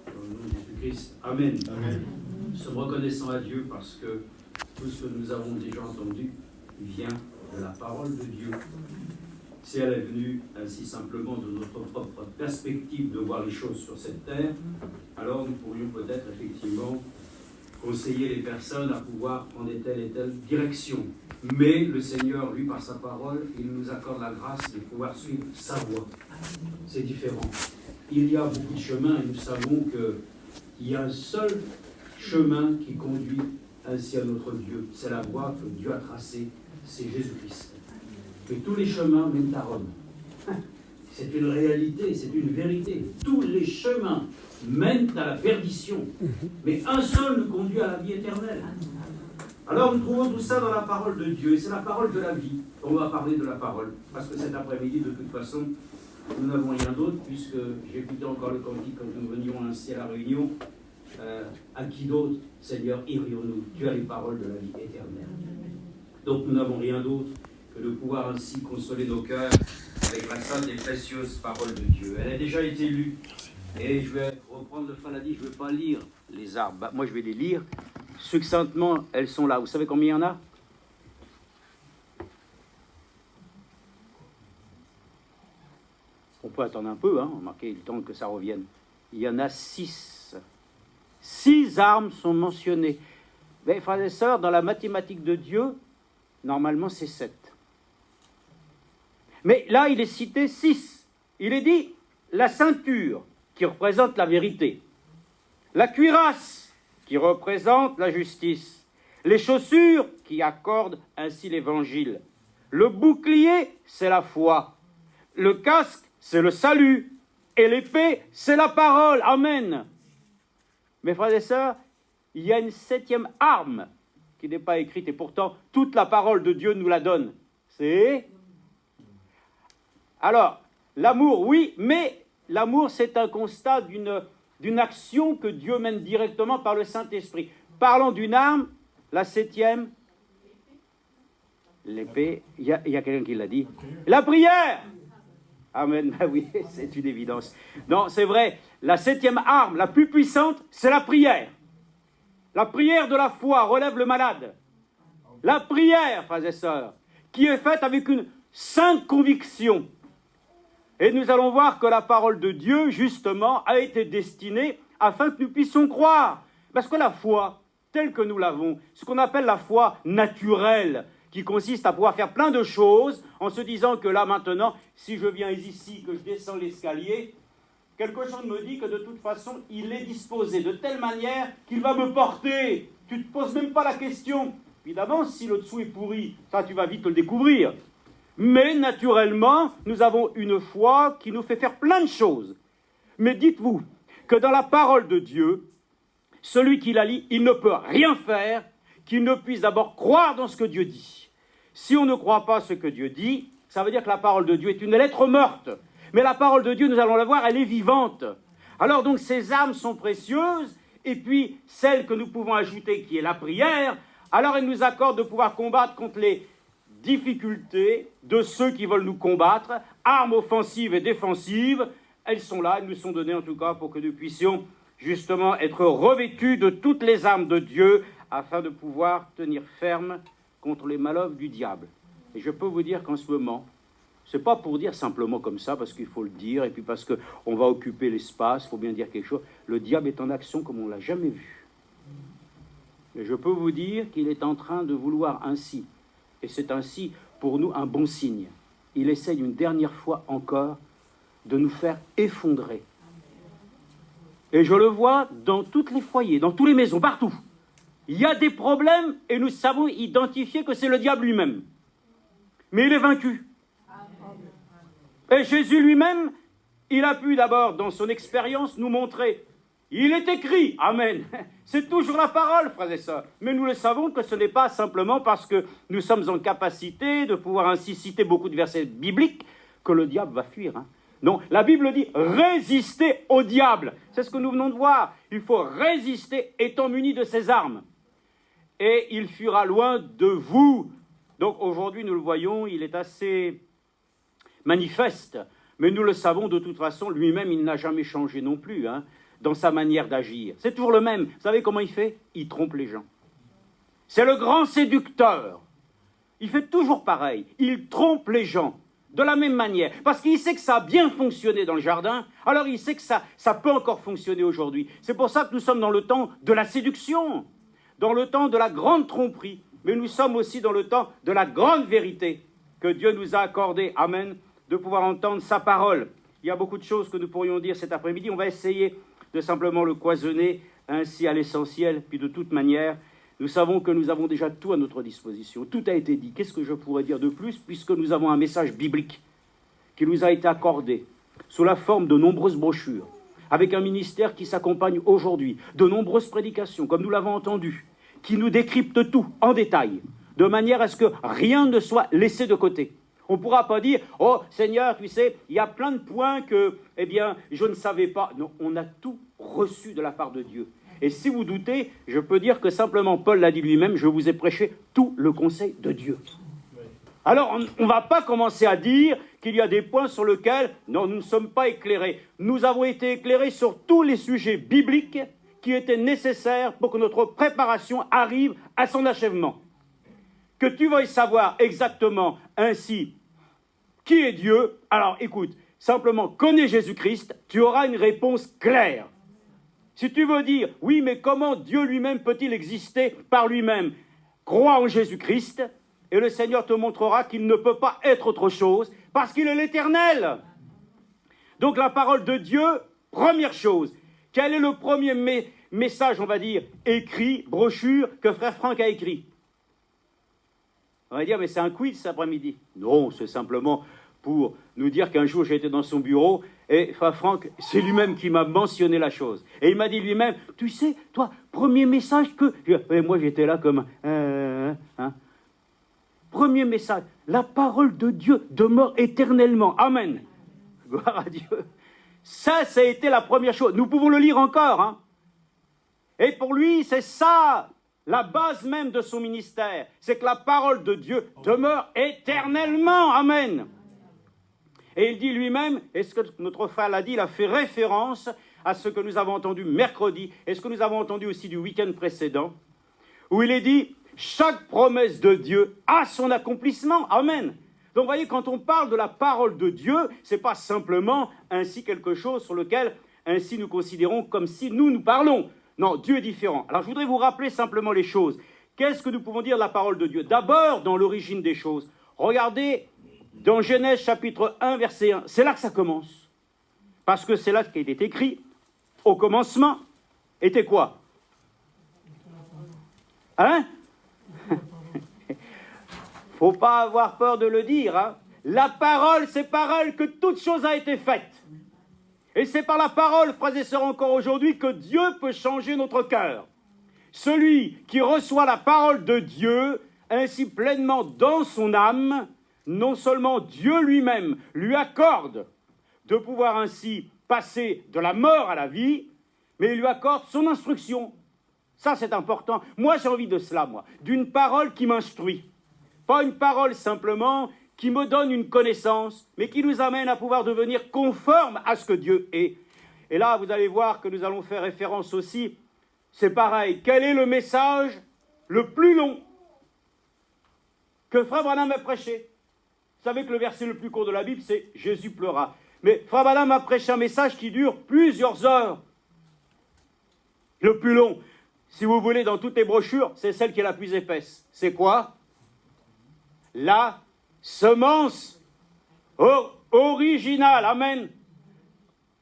Dans le nom de Jésus-Christ. Amen. Amen. Nous sommes reconnaissants à Dieu parce que tout ce que nous avons déjà entendu vient de la parole de Dieu. Si elle est venue ainsi simplement de notre propre perspective de voir les choses sur cette terre, alors nous pourrions peut-être effectivement conseiller les personnes à pouvoir prendre telle et telle direction. Mais le Seigneur, lui, par sa parole, il nous accorde la grâce de pouvoir suivre sa voie. C'est différent. Il y a beaucoup de chemins et nous savons qu'il y a un seul chemin qui conduit ainsi à notre Dieu. C'est la voie que Dieu a tracée, c'est Jésus-Christ. Mais tous les chemins mènent à Rome. C'est une réalité, c'est une vérité. Tous les chemins mènent à la perdition. Mais un seul nous conduit à la vie éternelle. Alors nous trouvons tout ça dans la parole de Dieu. Et c'est la parole de la vie. On va parler de la parole. Parce que cet après-midi, de toute façon, nous n'avons rien d'autre, puisque j'écoutais encore le cantique quand nous venions ainsi à la réunion. À qui d'autre, Seigneur, irions-nous? Tu as les paroles de la vie éternelle. Donc nous n'avons rien d'autre que de pouvoir ainsi consoler nos cœurs avec la sainte et précieuse parole de Dieu. Elle a déjà été lue. Et je vais reprendre le Faladi, je ne vais pas lire les arbres. Moi, je vais les lire. Succinctement, elles sont là. Vous savez combien il y en a? On peut attendre un peu, remarquez le temps que ça revienne. Il y en a 6. 6 armes sont mentionnées. Mais frères et sœurs, dans la mathématique de Dieu, normalement c'est 7. Mais là, il est cité 6. Il est dit la ceinture, qui représente la vérité. La cuirasse, qui représente la justice. Les chaussures, qui accordent ainsi l'évangile. Le bouclier, c'est la foi. Le casque, c'est le salut. Et l'épée, c'est la parole. Amen. Mes frères et sœurs, il y a une 7e arme qui n'est pas écrite, et pourtant, toute la parole de Dieu nous la donne. C'est... Alors, l'amour, oui, mais l'amour, c'est un constat d'une action que Dieu mène directement par le Saint-Esprit. Parlons d'une arme, la 7e, l'épée, il y a quelqu'un qui l'a dit. La prière. Amen, ben oui, c'est une évidence. Non, c'est vrai, la 7e arme, la plus puissante, c'est la prière. La prière de la foi relève le malade. La prière, frères et sœurs, qui est faite avec une sainte conviction. Et nous allons voir que la parole de Dieu, justement, a été destinée afin que nous puissions croire. Parce que la foi, telle que nous l'avons, ce qu'on appelle la foi naturelle, qui consiste à pouvoir faire plein de choses en se disant que là, maintenant, si je viens ici, que je descends l'escalier, quelque chose me dit que de toute façon, il est disposé de telle manière qu'il va me porter. Tu ne te poses même pas la question. Évidemment, si le dessous est pourri, ça, tu vas vite le découvrir. Mais naturellement, nous avons une foi qui nous fait faire plein de choses. Mais dites-vous que dans la parole de Dieu, celui qui la lit, il ne peut rien faire qu'il ne puisse d'abord croire dans ce que Dieu dit. Si on ne croit pas ce que Dieu dit, ça veut dire que la parole de Dieu est une lettre morte. Mais la parole de Dieu, nous allons la voir, elle est vivante. Alors donc ces armes sont précieuses, et puis celle que nous pouvons ajouter, qui est la prière, alors elle nous accorde de pouvoir combattre contre les difficultés de ceux qui veulent nous combattre, armes offensives et défensives, elles sont là, elles nous sont données en tout cas pour que nous puissions justement être revêtus de toutes les armes de Dieu afin de pouvoir tenir ferme contre les manœuvres du diable. Et je peux vous dire qu'en ce moment, c'est pas pour dire simplement comme ça, parce qu'il faut le dire, et puis parce qu'on va occuper l'espace, il faut bien dire quelque chose, le diable est en action comme on ne l'a jamais vu. Et je peux vous dire qu'il est en train de vouloir ainsi, et c'est ainsi pour nous un bon signe. Il essaye une dernière fois encore de nous faire effondrer. Et je le vois dans tous les foyers, dans toutes les maisons, partout. Il y a des problèmes et nous savons identifier que c'est le diable lui-même. Mais il est vaincu. Et Jésus lui-même, il a pu d'abord, dans son expérience, nous montrer. Il est écrit, amen. C'est toujours la parole, frères et sœurs. Mais nous le savons que ce n'est pas simplement parce que nous sommes en capacité de pouvoir ainsi citer beaucoup de versets bibliques que le diable va fuir. Non, la Bible dit résister au diable. C'est ce que nous venons de voir. Il faut résister étant muni de ses armes. Et il fuira loin de vous. Donc aujourd'hui, nous le voyons, il est assez manifeste. Mais nous le savons de toute façon, lui-même, il n'a jamais changé non plus. dans sa manière d'agir. C'est toujours le même. Vous savez comment il fait? Il trompe les gens. C'est le grand séducteur. Il fait toujours pareil. Il trompe les gens de la même manière. Parce qu'il sait que ça a bien fonctionné dans le jardin, alors il sait que ça peut encore fonctionner aujourd'hui. C'est pour ça que nous sommes dans le temps de la séduction, dans le temps de la grande tromperie. Mais nous sommes aussi dans le temps de la grande vérité que Dieu nous a accordé, amen, de pouvoir entendre sa parole. Il y a beaucoup de choses que nous pourrions dire cet après-midi. On va essayer de simplement le cloisonner ainsi à l'essentiel. Puis de toute manière, nous savons que nous avons déjà tout à notre disposition. Tout a été dit. Qu'est-ce que je pourrais dire de plus, puisque nous avons un message biblique qui nous a été accordé sous la forme de nombreuses brochures, avec un ministère qui s'accompagne aujourd'hui, de nombreuses prédications, comme nous l'avons entendu, qui nous décrypte tout en détail, de manière à ce que rien ne soit laissé de côté. On ne pourra pas dire « Oh Seigneur, tu sais, il y a plein de points que, eh bien, je ne savais pas. » Non, on a tout reçu de la part de Dieu. Et si vous doutez, je peux dire que simplement, Paul l'a dit lui-même, je vous ai prêché tout le conseil de Dieu. Alors, on ne va pas commencer à dire qu'il y a des points sur lesquels, non, nous ne sommes pas éclairés. Nous avons été éclairés sur tous les sujets bibliques qui étaient nécessaires pour que notre préparation arrive à son achèvement. Que tu veuilles savoir exactement ainsi qui est Dieu, alors écoute, simplement connais Jésus-Christ, tu auras une réponse claire. Si tu veux dire, oui, mais comment Dieu lui-même peut-il exister par lui-même? Crois en Jésus-Christ, et le Seigneur te montrera qu'il ne peut pas être autre chose, parce qu'il est l'Éternel. Donc la parole de Dieu, première chose, quel est le premier message, on va dire, écrit, brochure, que Frère Franck a écrit? On va dire, mais c'est un quiz cet après-midi. Non, c'est simplement pour nous dire qu'un jour j'étais dans son bureau et Frère Franck, c'est lui-même qui m'a mentionné la chose. Et il m'a dit lui-même, tu sais, toi, premier message que... Et moi j'étais là comme... Premier message, la parole de Dieu demeure éternellement. Amen. Gloire à Dieu. Ça a été la première chose. Nous pouvons le lire encore. Hein. Et pour lui, c'est ça, la base même de son ministère. C'est que la parole de Dieu demeure éternellement. Amen. Et il dit lui-même, et ce que notre frère l'a dit, il a fait référence à ce que nous avons entendu mercredi, et ce que nous avons entendu aussi du week-end précédent, où il est dit, chaque promesse de Dieu a son accomplissement. Amen. Donc vous voyez, quand on parle de la parole de Dieu, ce n'est pas simplement ainsi quelque chose sur lequel ainsi nous considérons comme si nous parlons. Non, Dieu est différent. Alors je voudrais vous rappeler simplement les choses. Qu'est-ce que nous pouvons dire de la parole de Dieu? D'abord, dans l'origine des choses, regardez dans Genèse chapitre 1, verset 1. C'est là que ça commence. Parce que c'est là qu'il est écrit, au commencement, était quoi? Hein? Faut pas avoir peur de le dire. Hein? La parole, c'est par elle que toute chose a été faite. Et c'est par la parole, frères et sœurs, encore aujourd'hui, que Dieu peut changer notre cœur. Celui qui reçoit la parole de Dieu, ainsi pleinement dans son âme, non seulement Dieu lui-même lui accorde de pouvoir ainsi passer de la mort à la vie, mais il lui accorde son instruction. Ça, c'est important. Moi, j'ai envie de cela, moi. D'une parole qui m'instruit. Pas une parole simplement qui me donne une connaissance, mais qui nous amène à pouvoir devenir conforme à ce que Dieu est. Et là, vous allez voir que nous allons faire référence aussi, c'est pareil. Quel est le message le plus long que Frère Branham a prêché? Vous savez que le verset le plus court de la Bible, c'est « Jésus pleura ». Mais Frère Branham a prêché un message qui dure plusieurs heures. Le plus long, si vous voulez, dans toutes les brochures, c'est celle qui est la plus épaisse. C'est quoi? La semence originale. Amen.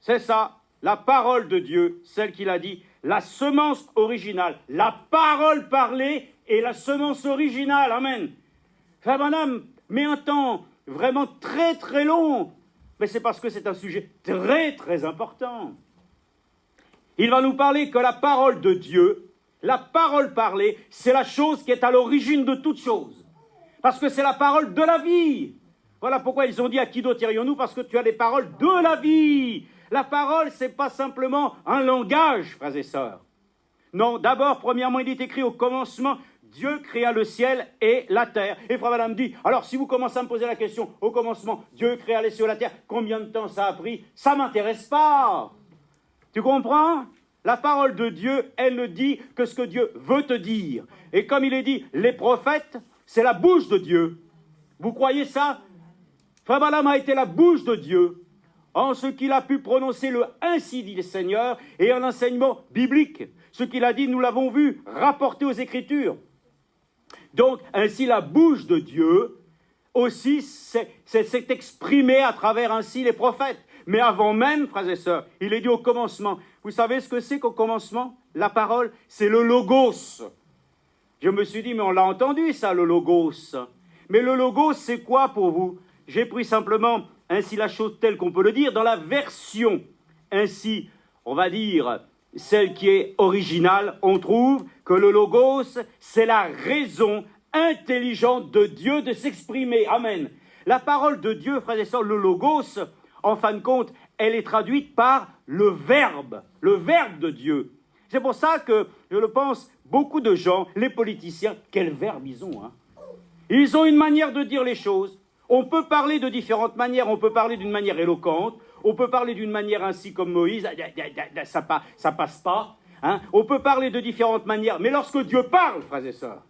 C'est ça, la parole de Dieu, celle qu'il a dit, la semence originale, la parole parlée et la semence originale. Amen. Frère Branham met un temps vraiment très très long, mais c'est parce que c'est un sujet très très important. Il va nous parler que la parole de Dieu, la parole parlée, c'est la chose qui est à l'origine de toute chose. Parce que c'est la parole de la vie. Voilà pourquoi ils ont dit à qui d'autre irions-nous? Parce que tu as des paroles de la vie. La parole, ce n'est pas simplement un langage, frères et sœurs. Non, d'abord, premièrement, il est écrit au commencement, Dieu créa le ciel et la terre. Et Frère Madame dit, alors si vous commencez à me poser la question, au commencement, Dieu créa les cieux et la terre, combien de temps ça a pris? Ça ne m'intéresse pas. Tu comprends? La parole de Dieu, elle ne dit que ce que Dieu veut te dire. Et comme il est dit, les prophètes, c'est la bouche de Dieu. Vous croyez ça? Frère Balaam a été la bouche de Dieu en ce qu'il a pu prononcer le « ainsi dit le Seigneur » et un enseignement biblique. Ce qu'il a dit, nous l'avons vu, rapporté aux Écritures. Donc, ainsi la bouche de Dieu aussi s'est exprimée à travers ainsi les prophètes. Mais avant même, frères et sœurs, il est dit au commencement. Vous savez ce que c'est qu'au commencement? La parole, c'est le logos. Je me suis dit, mais on l'a entendu ça, le logos. Mais le logos, c'est quoi pour vous? J'ai pris simplement ainsi la chose telle qu'on peut le dire dans la version. Ainsi, on va dire, celle qui est originale, on trouve que le logos, c'est la raison intelligente de Dieu de s'exprimer. Amen. La parole de Dieu, frères et sœurs, le logos, en fin de compte, elle est traduite par le verbe de Dieu. C'est pour ça que, je le pense, beaucoup de gens, les politiciens, quel verbe ils ont, hein? Ils ont une manière de dire les choses. On peut parler de différentes manières, on peut parler d'une manière éloquente, on peut parler d'une manière ainsi comme Moïse, ça passe pas, hein? On peut parler de différentes manières, mais lorsque Dieu parle, frères et sœurs,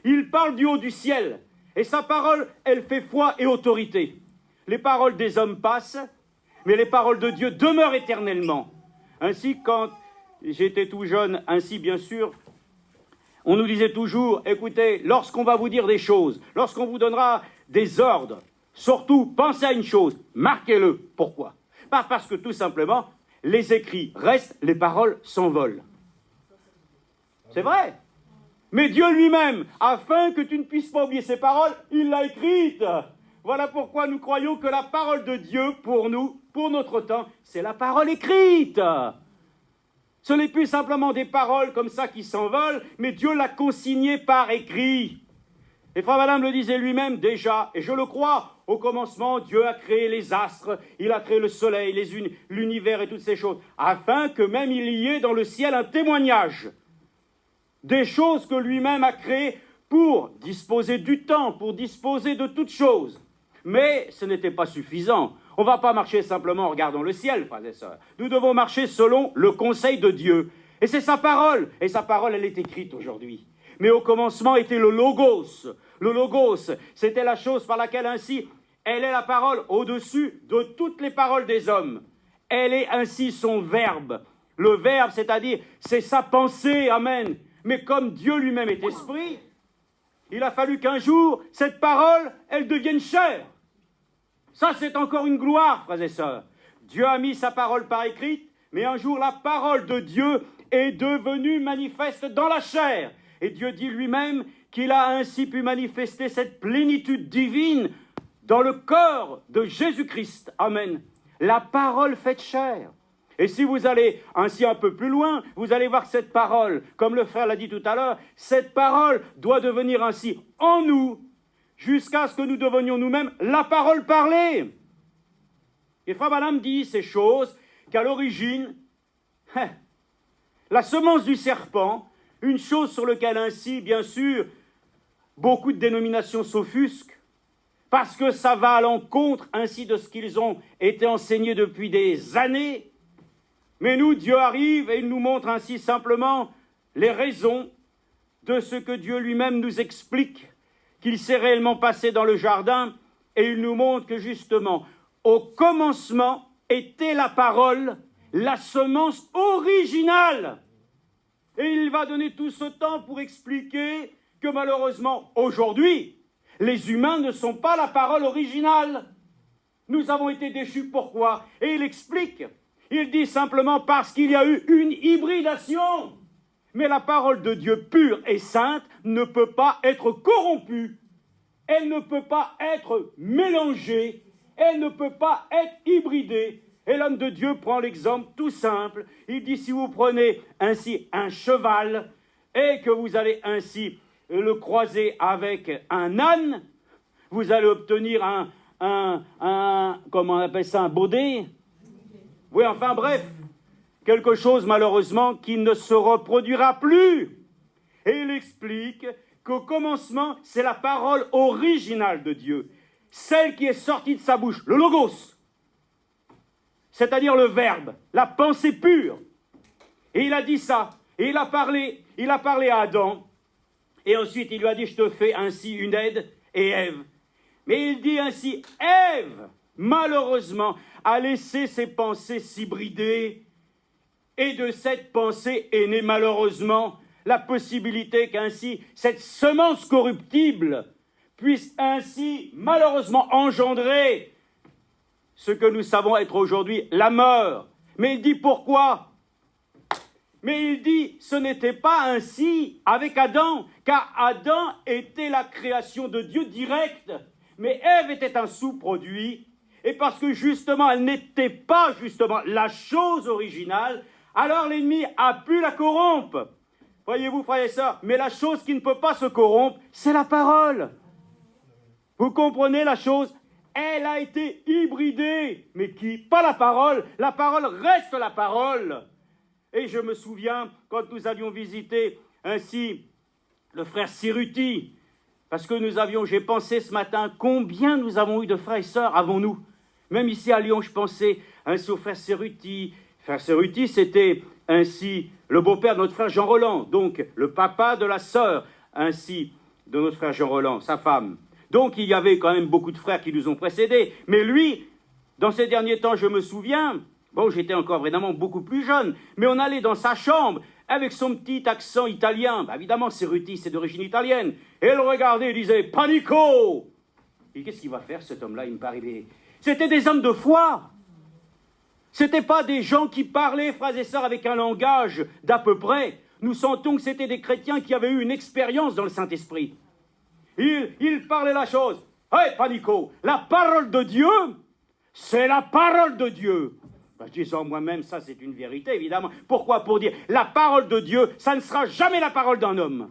il parle du haut du ciel, et sa parole, elle fait foi et autorité. Les paroles des hommes passent, mais les paroles de Dieu demeurent éternellement. Ainsi, quand j'étais tout jeune, ainsi bien sûr, on nous disait toujours, écoutez, lorsqu'on va vous dire des choses, lorsqu'on vous donnera des ordres, surtout, pensez à une chose, marquez-le. Pourquoi? Pas parce que tout simplement, les écrits restent, les paroles s'envolent. C'est vrai. Mais Dieu lui-même, afin que tu ne puisses pas oublier ses paroles, il l'a écrite. Voilà pourquoi nous croyons que la parole de Dieu, pour nous, pour notre temps, c'est la parole écrite. Ce n'est plus simplement des paroles comme ça qui s'envolent, mais Dieu l'a consigné par écrit. Et Frère Balaam le disait lui-même déjà, et je le crois, au commencement, Dieu a créé les astres, il a créé le soleil, l'univers et toutes ces choses, afin que même il y ait dans le ciel un témoignage des choses que lui-même a créées pour disposer du temps, pour disposer de toutes choses. Mais ce n'était pas suffisant. On ne va pas marcher simplement en regardant le ciel, frères et sœurs. Nous devons marcher selon le conseil de Dieu. Et c'est sa parole. Et sa parole, elle est écrite aujourd'hui. Mais au commencement était le logos. Le logos, c'était la chose par laquelle ainsi, elle est la parole au-dessus de toutes les paroles des hommes. Elle est ainsi son verbe. Le verbe, c'est-à-dire, c'est sa pensée, amen. Mais comme Dieu lui-même est esprit, il a fallu qu'un jour, cette parole, elle devienne chair. Ça, c'est encore une gloire, frères et sœurs. Dieu a mis sa parole par écrite, mais un jour, la parole de Dieu est devenue manifeste dans la chair. Et Dieu dit lui-même qu'il a ainsi pu manifester cette plénitude divine dans le corps de Jésus-Christ. Amen. La parole faite chair. Et si vous allez ainsi un peu plus loin, vous allez voir que cette parole, comme le frère l'a dit tout à l'heure, cette parole doit devenir ainsi en nous, jusqu'à ce que nous devenions nous-mêmes la parole parlée. Et Frère Balaam dit ces choses qu'à l'origine, la semence du serpent, une chose sur laquelle ainsi, bien sûr, beaucoup de dénominations s'offusquent, parce que ça va à l'encontre ainsi de ce qu'ils ont été enseignés depuis des années. Mais nous, Dieu arrive et il nous montre ainsi simplement les raisons de ce que Dieu lui-même nous explique, qu'il s'est réellement passé dans le jardin, et il nous montre que justement, au commencement était la parole, la semence originale. Et il va donner tout ce temps pour expliquer que malheureusement, aujourd'hui, les humains ne sont pas la parole originale. Nous avons été déchus, pourquoi? Et il explique. Il dit simplement parce qu'il y a eu une hybridation. Mais la parole de Dieu pure et sainte ne peut pas être corrompue. Elle ne peut pas être mélangée. Elle ne peut pas être hybridée. Et l'homme de Dieu prend l'exemple tout simple. Il dit, si vous prenez ainsi un cheval et que vous allez ainsi le croiser avec un âne, vous allez obtenir comment on appelle ça, un baudet? Oui, enfin bref, quelque chose malheureusement qui ne se reproduira plus. Et il explique qu'au commencement, c'est la parole originale de Dieu, celle qui est sortie de sa bouche, le logos, c'est-à-dire le verbe, la pensée pure. Et il a dit ça. Et il a parlé à Adam. Et ensuite, il lui a dit, je te fais ainsi une aide, et Ève. Mais il dit ainsi, Ève, malheureusement, a laissé ses pensées s'hybrider. Et de cette pensée est née malheureusement la possibilité qu'ainsi cette semence corruptible puisse ainsi malheureusement engendrer ce que nous savons être aujourd'hui la mort. Mais il dit pourquoi ? Mais il dit ce n'était pas ainsi avec Adam, car Adam était la création de Dieu directe, mais Ève était un sous-produit, et parce que justement elle n'était pas justement la chose originale, alors l'ennemi a pu la corrompre. Voyez-vous, frères et sœurs, mais la chose qui ne peut pas se corrompre, c'est la parole. Vous comprenez la chose ? Elle a été hybridée. Mais qui ? Pas la parole. La parole reste la parole. Et je me souviens, quand nous avions visité ainsi le frère Siruti, parce que j'ai pensé ce matin, combien nous avons eu de frères et sœurs, avons-nous ? Même ici à Lyon, je pensais ainsi au frère Siruti. Frère Siruti, c'était ainsi le beau-père de notre frère Jean Roland, donc le papa de la sœur, ainsi de notre frère Jean Roland, sa femme. Donc il y avait quand même beaucoup de frères qui nous ont précédés. Mais lui, dans ces derniers temps, je me souviens, bon, j'étais encore vraiment beaucoup plus jeune, mais on allait dans sa chambre avec son petit accent italien. Bah, évidemment, Siruti, c'est d'origine italienne. Et il regardait et disait « Panico !» Et qu'est-ce qu'il va faire, cet homme-là ? Il me paraît... C'était des hommes de foi. Ce n'étaient pas des gens qui parlaient, frères et sœurs, avec un langage d'à peu près. Nous sentons que c'était des chrétiens qui avaient eu une expérience dans le Saint-Esprit. Ils parlaient la chose. Hey, Panico, la parole de Dieu, c'est la parole de Dieu. Ben, je dis en moi-même, ça c'est une vérité, évidemment. Pourquoi ? Pour dire, la parole de Dieu, ça ne sera jamais la parole d'un homme.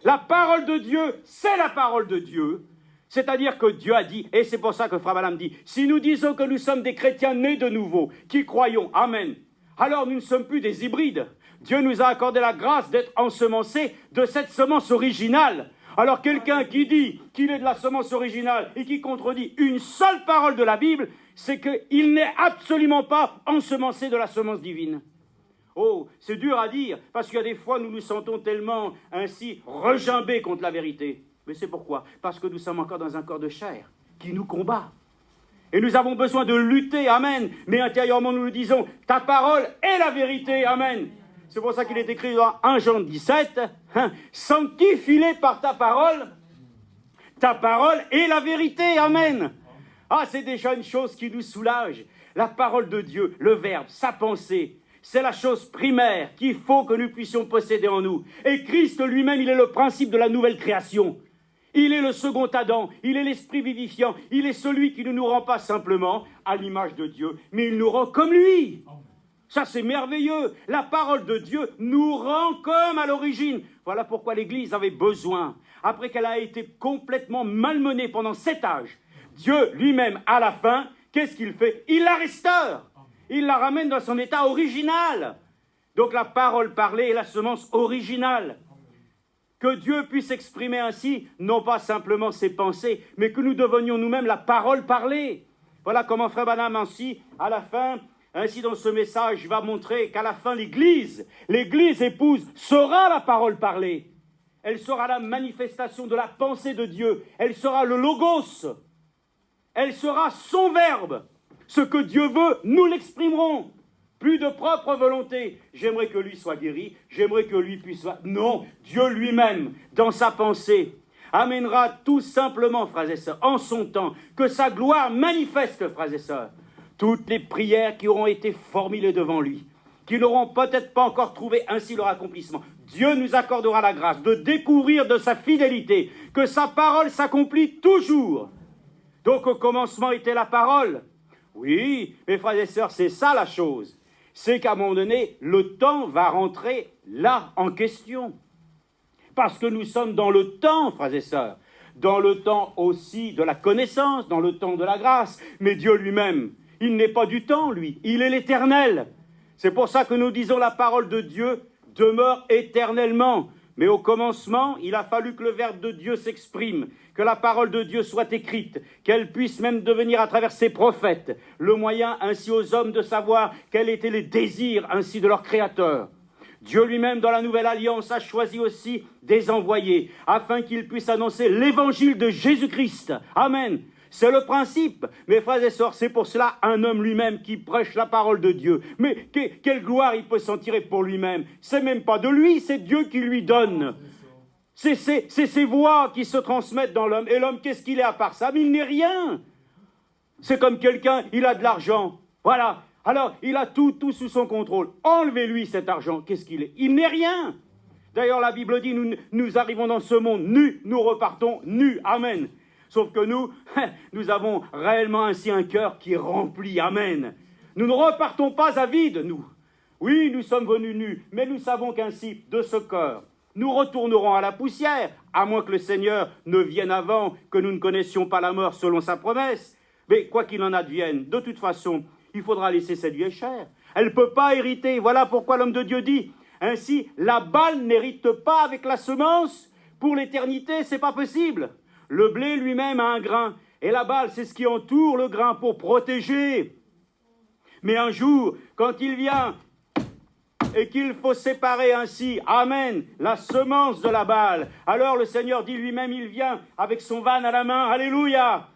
La parole de Dieu, c'est la parole de Dieu. C'est-à-dire que Dieu a dit, et c'est pour ça que Frère Branham dit, si nous disons que nous sommes des chrétiens nés de nouveau, qui croyons, amen, alors nous ne sommes plus des hybrides. Dieu nous a accordé la grâce d'être ensemencés de cette semence originale. Alors quelqu'un qui dit qu'il est de la semence originale et qui contredit une seule parole de la Bible, c'est qu'il n'est absolument pas ensemencé de la semence divine. Oh, c'est dur à dire, parce qu'il y a des fois nous nous sentons tellement ainsi regimbés contre la vérité. Mais c'est pourquoi ? Parce que nous sommes encore dans un corps de chair qui nous combat. Et nous avons besoin de lutter, amen. Mais intérieurement, nous nous disons, ta parole est la vérité, amen. C'est pour ça qu'il est écrit dans 1 Jean 17, sanctifie-les par ta parole est la vérité, amen. Ah, c'est déjà une chose qui nous soulage. La parole de Dieu, le Verbe, sa pensée, c'est la chose primaire qu'il faut que nous puissions posséder en nous. Et Christ lui-même, il est le principe de la nouvelle création. Il est le second Adam, il est l'esprit vivifiant, il est celui qui ne nous rend pas simplement à l'image de Dieu, mais il nous rend comme lui. Ça, c'est merveilleux. La parole de Dieu nous rend comme à l'origine. Voilà pourquoi l'Église avait besoin, après qu'elle a été complètement malmenée pendant 7 âges, Dieu lui-même, à la fin, qu'est-ce qu'il fait ? Il la restaure. Il la ramène dans son état original. Donc la parole parlée est la semence originale. Que Dieu puisse exprimer ainsi, non pas simplement ses pensées, mais que nous devenions nous-mêmes la parole parlée. Voilà comment Frère Branham ainsi, à la fin, ainsi dans ce message, va montrer qu'à la fin, l'Église épouse, sera la parole parlée. Elle sera la manifestation de la pensée de Dieu. Elle sera le logos. Elle sera son verbe. Ce que Dieu veut, nous l'exprimerons. Plus de propre volonté. J'aimerais que lui soit guéri. J'aimerais que lui puisse... Non, Dieu lui-même, dans sa pensée, amènera tout simplement, frères et sœurs, en son temps, que sa gloire manifeste, frères et sœurs, toutes les prières qui auront été formulées devant lui, qui n'auront peut-être pas encore trouvé ainsi leur accomplissement. Dieu nous accordera la grâce de découvrir de sa fidélité que sa parole s'accomplit toujours. Donc au commencement était la parole. Oui, mes frères et sœurs, c'est ça la chose. C'est qu'à un moment donné, le temps va rentrer là en question. Parce que nous sommes dans le temps, frères et sœurs, dans le temps aussi de la connaissance, dans le temps de la grâce. Mais Dieu lui-même, il n'est pas du temps, lui, il est l'éternel. C'est pour ça que nous disons la parole de Dieu demeure éternellement. Mais au commencement, il a fallu que le Verbe de Dieu s'exprime, que la parole de Dieu soit écrite, qu'elle puisse même devenir à travers ses prophètes le moyen ainsi aux hommes de savoir quels étaient les désirs ainsi de leur Créateur. Dieu lui-même, dans la Nouvelle Alliance, a choisi aussi des envoyés, afin qu'ils puissent annoncer l'évangile de Jésus-Christ. Amen. C'est le principe. Mes frères et sœurs, c'est pour cela un homme lui-même qui prêche la parole de Dieu. Mais quelle gloire il peut s'en tirer pour lui-même. C'est même pas de lui, c'est Dieu qui lui donne. C'est ces voix qui se transmettent dans l'homme. Et l'homme, qu'est-ce qu'il est à part ça? Mais il n'est rien. C'est comme quelqu'un, il a de l'argent. Voilà. Alors, il a tout sous son contrôle. Enlevez-lui cet argent. Qu'est-ce qu'il est? Il n'est rien. D'ailleurs, la Bible dit, nous arrivons dans ce monde nus, nous repartons nus. Amen. Sauf que nous avons réellement ainsi un cœur qui est rempli. Amen. Nous ne repartons pas à vide, nous. Oui, nous sommes venus nus, mais nous savons qu'ainsi, de ce cœur, nous retournerons à la poussière, à moins que le Seigneur ne vienne avant, que nous ne connaissions pas la mort selon sa promesse. Mais quoi qu'il en advienne, de toute façon, il faudra laisser cette vieille chair. Elle ne peut pas hériter. Voilà pourquoi l'homme de Dieu dit, ainsi, la balle n'hérite pas avec la semence. Pour l'éternité, c'est pas possible. Le blé lui-même a un grain, et la balle, c'est ce qui entoure le grain pour protéger. Mais un jour, quand il vient, et qu'il faut séparer ainsi, amen, la semence de la balle, alors le Seigneur dit lui-même, il vient avec son van à la main, alléluia,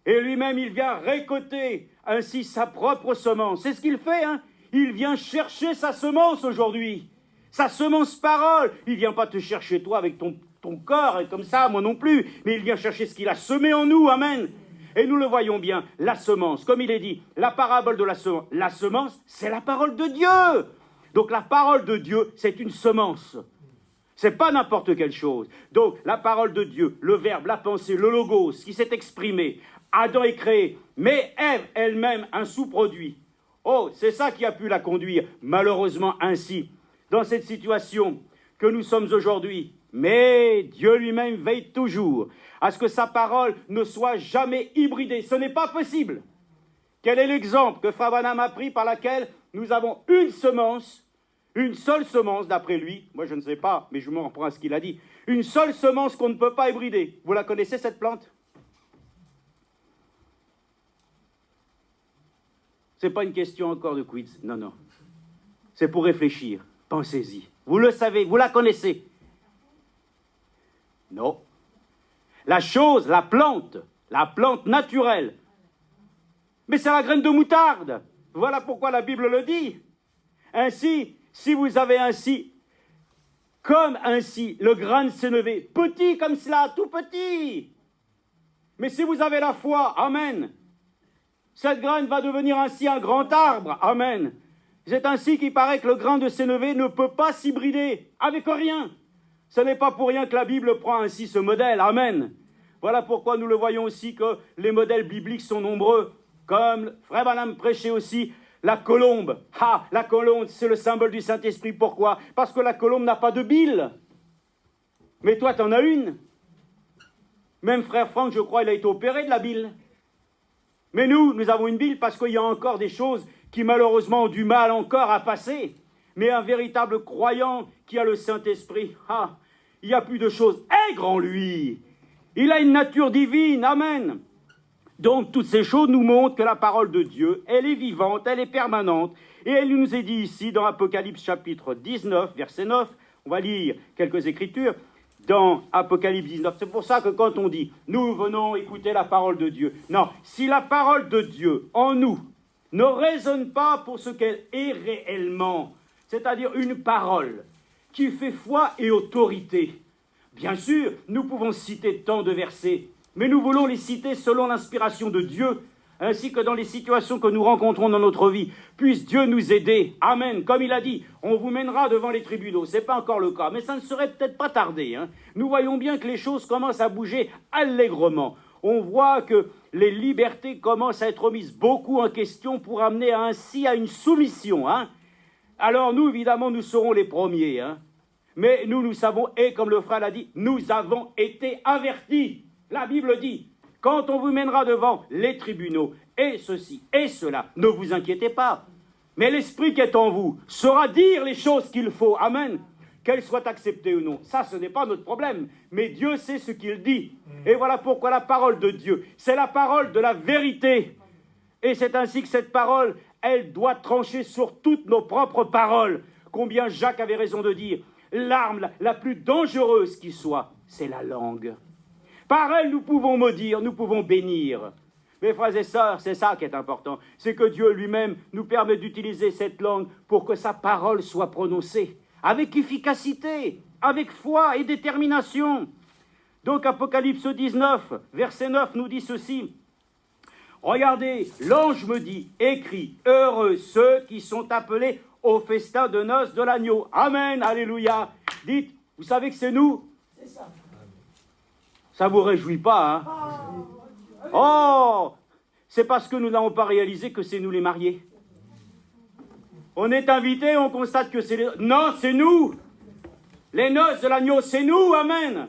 et lui-même, il vient récolter ainsi sa propre semence. C'est ce qu'il fait, hein. Il vient chercher sa semence aujourd'hui, sa semence parole. Il ne vient pas te chercher toi avec ton corps, et comme ça, moi non plus, mais il vient chercher ce qu'il a semé en nous, amen. Et nous le voyons bien, la semence, comme il est dit, la parabole de la semence, c'est la parole de Dieu. Donc la parole de Dieu, c'est une semence. C'est pas n'importe quelle chose. Donc la parole de Dieu, le verbe, la pensée, le logos, qui s'est exprimé, Adam est créé, mais Ève elle-même un sous-produit. Oh, c'est ça qui a pu la conduire, malheureusement ainsi, dans cette situation que nous sommes aujourd'hui. Mais Dieu lui-même veille toujours à ce que sa parole ne soit jamais hybridée. Ce n'est pas possible. Quel est l'exemple que Frère Branham a pris par laquelle nous avons une semence, une seule semence d'après lui, moi je ne sais pas, mais je m'en reprends à ce qu'il a dit, une seule semence qu'on ne peut pas hybrider. Vous la connaissez cette plante? Ce n'est pas une question encore de quiz, non, non. C'est pour réfléchir, pensez-y. Vous le savez, vous la connaissez. Non. La chose, la plante naturelle, mais c'est la graine de moutarde. Voilà pourquoi la Bible le dit. Ainsi, si vous avez ainsi, comme ainsi, le grain de sénévé, petit comme cela, tout petit. Mais si vous avez la foi, amen, cette graine va devenir ainsi un grand arbre, amen. C'est ainsi qu'il paraît que le grain de sénévé ne peut pas s'hybrider avec rien. Ce n'est pas pour rien que la Bible prend ainsi ce modèle, amen. Voilà pourquoi nous le voyons aussi que les modèles bibliques sont nombreux, comme Frère Branham prêchait aussi la colombe. Ah, la colombe, c'est le symbole du Saint-Esprit. Pourquoi? Parce que la colombe n'a pas de bile. Mais toi, tu en as une. Même Frère Franck, je crois, il a été opéré de la bile. Mais nous avons une bile parce qu'il y a encore des choses qui malheureusement ont du mal encore à passer. Mais un véritable croyant qui a le Saint-Esprit, ah, il n'y a plus de choses aigres en lui. Il a une nature divine, amen. Donc toutes ces choses nous montrent que la parole de Dieu, elle est vivante, elle est permanente. Et elle nous est dit ici dans Apocalypse chapitre 19, verset 9, on va lire quelques écritures, dans Apocalypse 19. C'est pour ça que quand on dit « nous venons écouter la parole de Dieu », non, si la parole de Dieu en nous ne résonne pas pour ce qu'elle est réellement, c'est-à-dire une parole qui fait foi et autorité, bien sûr, nous pouvons citer tant de versets, mais nous voulons les citer selon l'inspiration de Dieu, ainsi que dans les situations que nous rencontrons dans notre vie. Puisse Dieu nous aider. Amen. Comme il a dit, on vous mènera devant les tribunaux. Ce n'est pas encore le cas, mais ça ne serait peut-être pas tardé. Nous voyons bien que les choses commencent à bouger allègrement. On voit que les libertés commencent à être remises beaucoup en question pour amener ainsi à une soumission. Alors nous, évidemment, nous serons les premiers. Mais nous savons, et comme le frère l'a dit, nous avons été avertis. La Bible dit, quand on vous mènera devant les tribunaux, et ceci, et cela, ne vous inquiétez pas. Mais l'esprit qui est en vous saura dire les choses qu'il faut. Amen. qu'elle soit acceptée ou non. Ça, ce n'est pas notre problème. Mais Dieu sait ce qu'il dit. Et voilà pourquoi la parole de Dieu, c'est la parole de la vérité. Et c'est ainsi que cette parole, elle doit trancher sur toutes nos propres paroles. Combien Jacques avait raison de dire, l'arme la plus dangereuse qui soit, c'est la langue. Par elle, nous pouvons maudire, nous pouvons bénir. Mes frères et sœurs, c'est ça qui est important. C'est que Dieu lui-même nous permet d'utiliser cette langue pour que sa parole soit prononcée avec efficacité, avec foi et détermination. Donc Apocalypse 19, verset 9 nous dit ceci. Regardez, l'ange me dit, écrit, heureux ceux qui sont appelés au festin de noces de l'agneau. Amen, alléluia. Dites, vous savez que c'est nous? C'est ça. Ça ne vous réjouit pas, hein? Oh, c'est parce que nous n'avons pas réalisé que c'est nous les mariés. On est invités, on constate que c'est les... Non, c'est nous. Les noces de l'agneau, c'est nous, amen.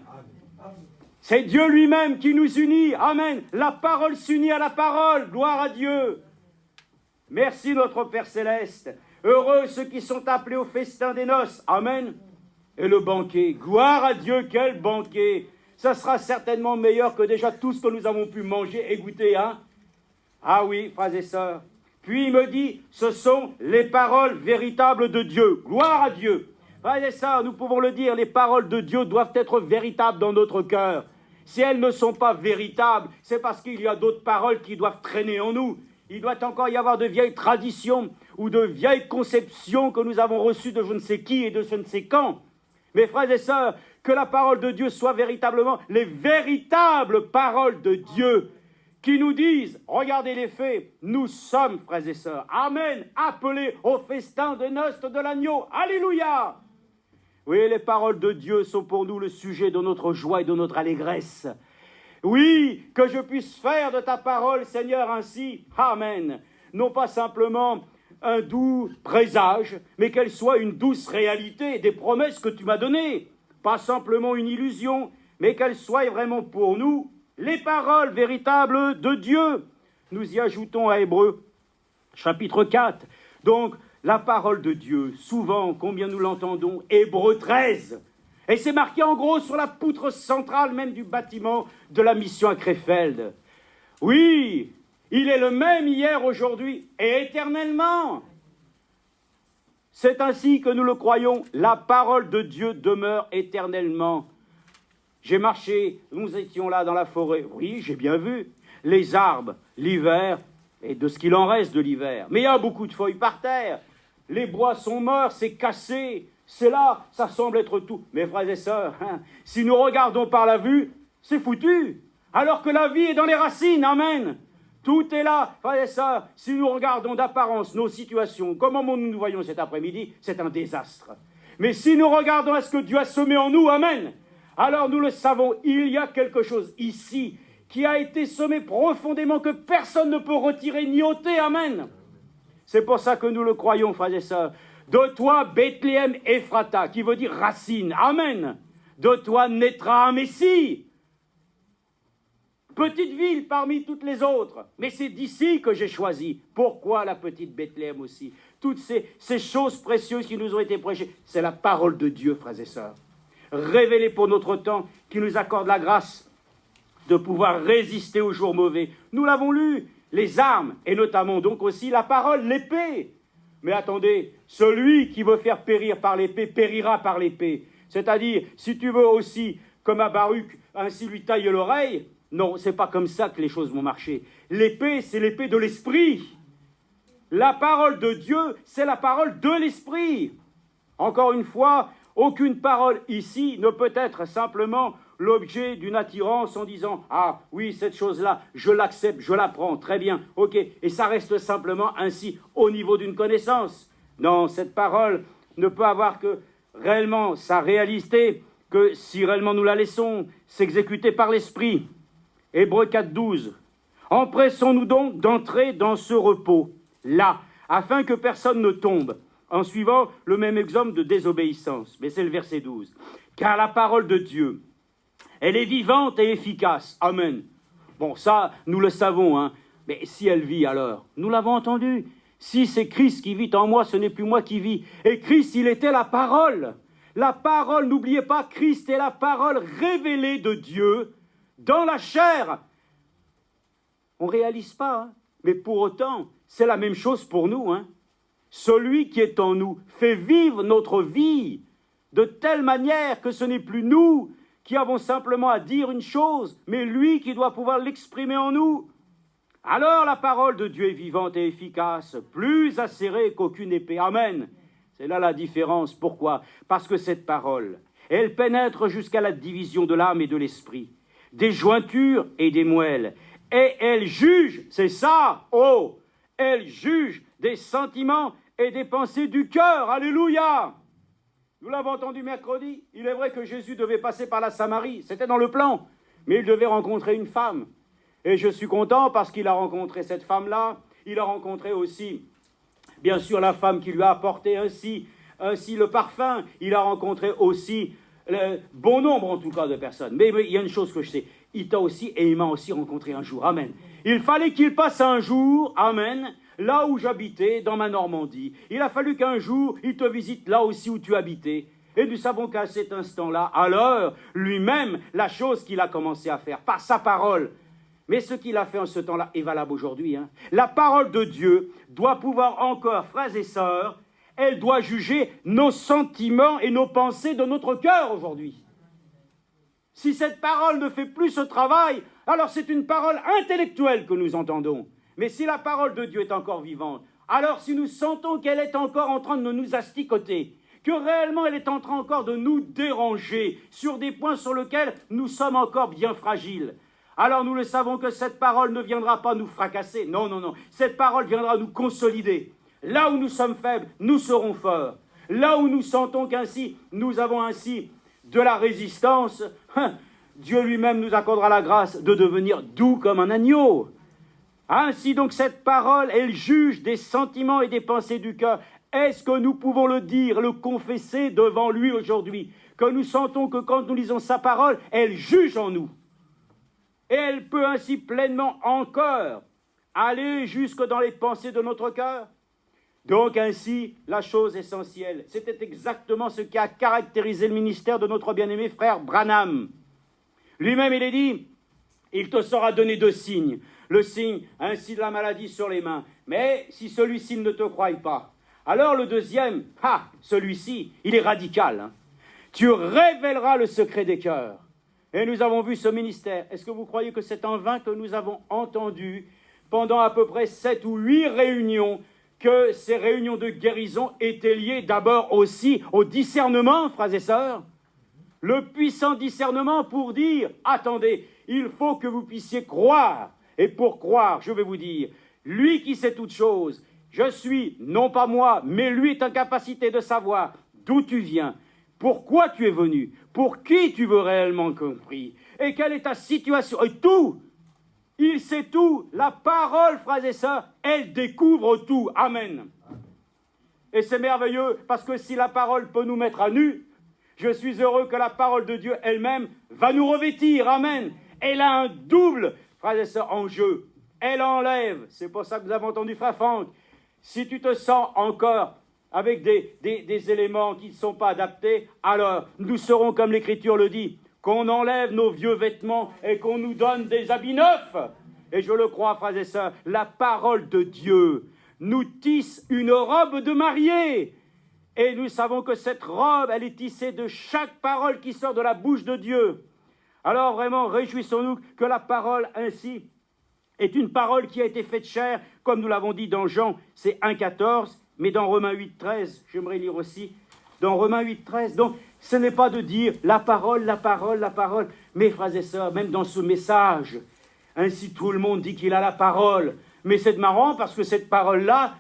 C'est Dieu lui-même qui nous unit, amen. La parole s'unit à la parole, gloire à Dieu. Merci notre Père Céleste. Heureux ceux qui sont appelés au festin des noces, amen. Et le banquet, gloire à Dieu, quel banquet. Ça sera certainement meilleur que déjà tout ce que nous avons pu manger et goûter, hein. Ah oui, frères et sœurs. Puis il me dit, ce sont les paroles véritables de Dieu. Gloire à Dieu. Frères et sœurs, nous pouvons le dire, les paroles de Dieu doivent être véritables dans notre cœur. Si elles ne sont pas véritables, c'est parce qu'il y a d'autres paroles qui doivent traîner en nous. Il doit encore y avoir de vieilles traditions ou de vieilles conceptions que nous avons reçues de je ne sais qui et de je ne sais quand. Mes frères et sœurs, que la parole de Dieu soit véritablement les véritables paroles de Dieu qui nous disent, regardez les faits, nous sommes, frères et sœurs, amen, appelés au festin de noces de l'agneau, alléluia. Oui, les paroles de Dieu sont pour nous le sujet de notre joie et de notre allégresse. Oui, que je puisse faire de ta parole, Seigneur, ainsi, amen, non pas simplement un doux présage, mais qu'elle soit une douce réalité des promesses que tu m'as données. Pas simplement une illusion, mais qu'elle soit vraiment pour nous les paroles véritables de Dieu. Nous y ajoutons à Hébreux, chapitre 4. Donc, la parole de Dieu, souvent, combien nous l'entendons, Hébreux 13. Et c'est marqué en gros sur la poutre centrale même du bâtiment de la mission à Krefeld. Oui, il est le même hier, aujourd'hui et éternellement. C'est ainsi que nous le croyons, la parole de Dieu demeure éternellement. J'ai marché, nous étions là dans la forêt, oui, j'ai bien vu, les arbres, l'hiver, et de ce qu'il en reste de l'hiver. Mais il y a beaucoup de feuilles par terre, les bois sont morts, c'est cassé, c'est là, ça semble être tout. Mes frères et sœurs, si nous regardons par la vue, c'est foutu, alors que la vie est dans les racines, amen. Tout est là, frères et sœurs. Si nous regardons d'apparence nos situations, comment nous nous voyons cet après-midi, c'est un désastre. Mais si nous regardons à ce que Dieu a semé en nous, amen, alors nous le savons, il y a quelque chose ici qui a été semé profondément, que personne ne peut retirer ni ôter, amen. C'est pour ça que nous le croyons, frères et sœurs. De toi, Bethléem Ephrata, qui veut dire racine, amen. De toi naîtra un Messie. Petite ville parmi toutes les autres, mais c'est d'ici que j'ai choisi. Pourquoi la petite Bethléem aussi? Toutes ces choses précieuses qui nous ont été prêchées, c'est la parole de Dieu, frères et sœurs. Révélée pour notre temps, qui nous accorde la grâce de pouvoir résister aux jours mauvais. Nous l'avons lu, les armes, et notamment donc aussi la parole, l'épée. Mais attendez, celui qui veut faire périr par l'épée, périra par l'épée. C'est-à-dire, si tu veux aussi, comme à Baruch, ainsi lui tailler l'oreille, non, c'est pas comme ça que les choses vont marcher. L'épée, c'est l'épée de l'esprit. La parole de Dieu, c'est la parole de l'esprit. Encore une fois, aucune parole ici ne peut être simplement l'objet d'une attirance en disant « Ah oui, cette chose-là, je l'accepte, je la prends, très bien, ok. » Et ça reste simplement ainsi au niveau d'une connaissance. Non, cette parole ne peut avoir que réellement sa réalité que si réellement nous la laissons s'exécuter par l'esprit. Hébreux 4.12. Empressons-nous donc d'entrer dans ce repos, là, afin que personne ne tombe, en suivant le même exemple de désobéissance. Mais c'est le verset 12. Car la parole de Dieu, elle est vivante et efficace. Amen. Bon, ça, nous le savons, hein. Mais si elle vit alors, nous l'avons entendu. Si c'est Christ qui vit en moi, ce n'est plus moi qui vis. Et Christ, il était la parole. La parole, n'oubliez pas, Christ est la parole révélée de Dieu dans la chair. On ne réalise pas, hein, mais pour autant, c'est la même chose pour nous. Hein. Celui qui est en nous fait vivre notre vie de telle manière que ce n'est plus nous qui avons simplement à dire une chose, mais lui qui doit pouvoir l'exprimer en nous. Alors la parole de Dieu est vivante et efficace, plus acérée qu'aucune épée. Amen. C'est là la différence. Pourquoi? Parce que cette parole, elle pénètre jusqu'à la division de l'âme et de l'esprit, des jointures et des moelles, et elle juge, c'est ça, oh, elle juge des sentiments et des pensées du cœur. Alléluia! Nous l'avons entendu mercredi. Il est vrai que Jésus devait passer par la Samarie. C'était dans le plan. Mais il devait rencontrer une femme. Et je suis content parce qu'il a rencontré cette femme-là. Il a rencontré aussi, bien sûr, la femme qui lui a apporté ainsi le parfum. Il a rencontré aussi bon nombre, en tout cas, de personnes. Mais il y a une chose que je sais. Il t'a aussi et il m'a aussi rencontré un jour. Amen. Il fallait qu'il passe un jour. Amen. Là où j'habitais, dans ma Normandie. Il a fallu qu'un jour, il te visite là aussi où tu habitais. Et nous savons qu'à cet instant-là, alors, lui-même, la chose qu'il a commencé à faire, par sa parole. Mais ce qu'il a fait en ce temps-là est valable aujourd'hui. Hein. La parole de Dieu doit pouvoir encore, frères et sœurs, elle doit juger nos sentiments et nos pensées de notre cœur aujourd'hui. Si cette parole ne fait plus ce travail, alors c'est une parole intellectuelle que nous entendons. Mais si la parole de Dieu est encore vivante, alors si nous sentons qu'elle est encore en train de nous asticoter, que réellement elle est en train encore de nous déranger sur des points sur lesquels nous sommes encore bien fragiles, alors nous le savons que cette parole ne viendra pas nous fracasser. Non, non, non. Cette parole viendra nous consolider. Là où nous sommes faibles, nous serons forts. Là où nous sentons qu'ainsi, nous avons ainsi de la résistance, Dieu lui-même nous accordera la grâce de devenir doux comme un agneau. Ainsi donc cette parole, elle juge des sentiments et des pensées du cœur. Est-ce que nous pouvons le dire, le confesser devant lui aujourd'hui? Que nous sentons que quand nous lisons sa parole, elle juge en nous. Et elle peut ainsi pleinement encore aller jusque dans les pensées de notre cœur. Donc ainsi, la chose essentielle, c'était exactement ce qui a caractérisé le ministère de notre bien-aimé frère Branham. Lui-même, il est dit, il te sera donné 2 signes. Le signe ainsi de la maladie sur les mains. Mais si celui-ci ne te croit pas, alors le deuxième, celui-ci, il est radical. Hein. Tu révéleras le secret des cœurs. Et nous avons vu ce ministère. Est-ce que vous croyez que c'est en vain que nous avons entendu pendant à peu près 7 ou 8 réunions que ces réunions de guérison étaient liées d'abord aussi au discernement, frères et sœurs? Le puissant discernement pour dire, attendez, il faut que vous puissiez croire. Et pour croire, je vais vous dire, lui qui sait toutes choses, je suis, non pas moi, mais lui est en capacité de savoir d'où tu viens, pourquoi tu es venu, pour qui tu veux réellement compris, et quelle est ta situation, et tout. Il sait tout. La parole, frères et sœurs, elle découvre tout. Amen. Et c'est merveilleux, parce que si la parole peut nous mettre à nu, je suis heureux que la parole de Dieu elle-même va nous revêtir. Amen. Elle a un double, frères et sœurs, enjeu. Elle enlève, c'est pour ça que vous avez entendu frère Franck, si tu te sens encore avec des éléments qui ne sont pas adaptés, alors nous serons comme l'Écriture le dit, qu'on enlève nos vieux vêtements et qu'on nous donne des habits neufs. Et je le crois, frères et sœurs, la parole de Dieu nous tisse une robe de mariée. Et nous savons que cette robe, elle est tissée de chaque parole qui sort de la bouche de Dieu. Alors vraiment, réjouissons-nous que la parole ainsi est une parole qui a été faite chair, comme nous l'avons dit dans Jean, c'est 1,14, mais dans Romains 8,13, j'aimerais lire aussi, dans Romains 8,13, donc ce n'est pas de dire la parole, la parole, la parole, mes frères et sœurs, même dans ce message, ainsi tout le monde dit qu'il a la parole, mais c'est marrant parce que cette parole-là,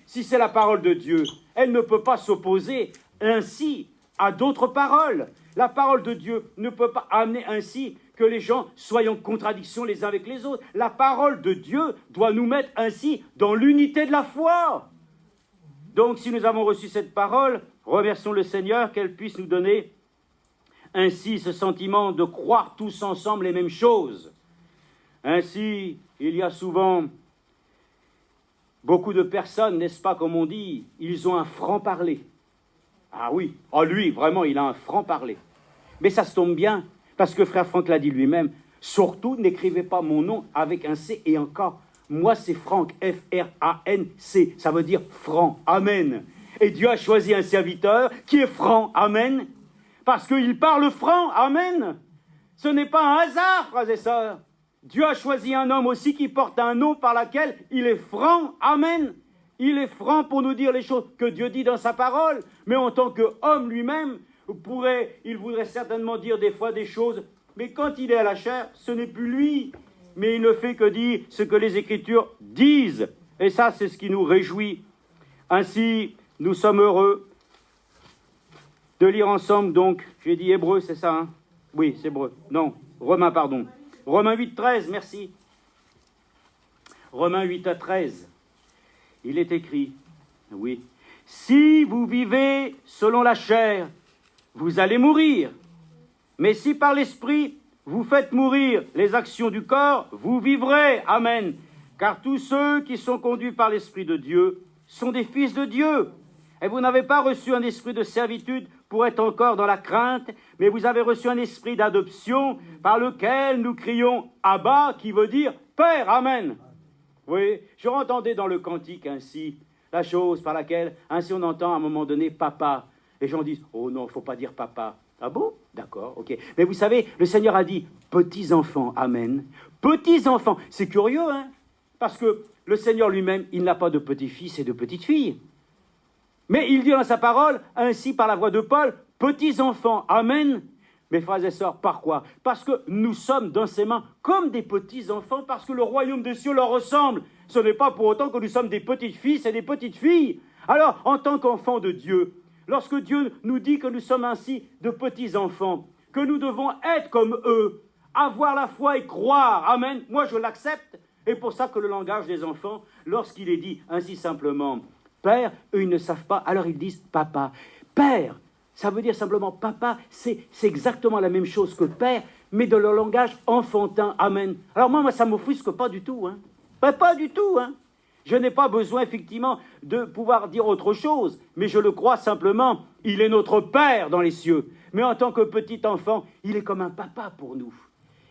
si c'est la parole de Dieu, elle ne peut pas s'opposer ainsi à d'autres paroles. La parole de Dieu ne peut pas amener ainsi que les gens soient en contradiction les uns avec les autres. La parole de Dieu doit nous mettre ainsi dans l'unité de la foi. Donc, si nous avons reçu cette parole, remercions le Seigneur qu'elle puisse nous donner ainsi ce sentiment de croire tous ensemble les mêmes choses. Ainsi, il y a souvent beaucoup de personnes, n'est-ce pas, comme on dit, ils ont un franc-parler. Ah oui, oh lui, vraiment, il a un franc-parler. Mais ça se tombe bien, parce que frère Franck l'a dit lui-même, surtout n'écrivez pas mon nom avec un C et un K. Moi, c'est Franck, F-R-A-N-C, ça veut dire franc, amen. Et Dieu a choisi un serviteur qui est franc, amen, parce qu'il parle franc, amen. Ce n'est pas un hasard, frères et sœurs. Dieu a choisi un homme aussi qui porte un nom par lequel il est franc, amen. Il est franc pour nous dire les choses que Dieu dit dans sa parole, mais en tant qu'homme lui-même, il voudrait certainement dire des fois des choses, mais quand il est à la chair, ce n'est plus lui, mais il ne fait que dire ce que les Écritures disent. Et ça, c'est ce qui nous réjouit. Ainsi, nous sommes heureux de lire ensemble, donc, j'ai dit Hébreu, c'est ça, hein? Oui, c'est Hébreu. Non, Romains, pardon. Romains 8, 13, merci. Romains 8 à 13. Il est écrit, oui, « Si vous vivez selon la chair, vous allez mourir. Mais si par l'Esprit, vous faites mourir les actions du corps, vous vivrez. Amen. Car tous ceux qui sont conduits par l'Esprit de Dieu sont des fils de Dieu. Et vous n'avez pas reçu un esprit de servitude pour être encore dans la crainte, mais vous avez reçu un esprit d'adoption par lequel nous crions « Abba » qui veut dire « Père ». Amen. Oui, je entendais dans le cantique ainsi la chose par laquelle ainsi on entend à un moment donné « Papa ». Les gens disent « Oh non, il ne faut pas dire papa ». Ah bon? D'accord, ok. Mais vous savez, le Seigneur a dit « Petits-enfants ». Amen. Petits-enfants. C'est curieux, hein? Parce que le Seigneur lui-même, il n'a pas de petits-fils et de petites-filles. Mais il dit dans sa parole, ainsi par la voix de Paul, « Petits-enfants ». Amen. Mes frères et sœurs, par quoi? Parce que nous sommes dans ses mains comme des petits-enfants, parce que le royaume des cieux leur ressemble. Ce n'est pas pour autant que nous sommes des petits-fils et des petites-filles. Alors, en tant qu'enfants de Dieu, lorsque Dieu nous dit que nous sommes ainsi de petits-enfants, que nous devons être comme eux, avoir la foi et croire, amen, moi je l'accepte. Et pour ça que le langage des enfants, lorsqu'il est dit ainsi simplement, « Père », eux ils ne savent pas, alors ils disent « Papa ». Père, ça veut dire simplement papa, c'est exactement la même chose que père, mais de leur langage enfantin. Amen. Alors moi ça ne m'offusque pas du tout. Hein. Pas du tout. Hein. Je n'ai pas besoin, effectivement, de pouvoir dire autre chose, mais je le crois simplement. Il est notre Père dans les cieux. Mais en tant que petit enfant, il est comme un papa pour nous.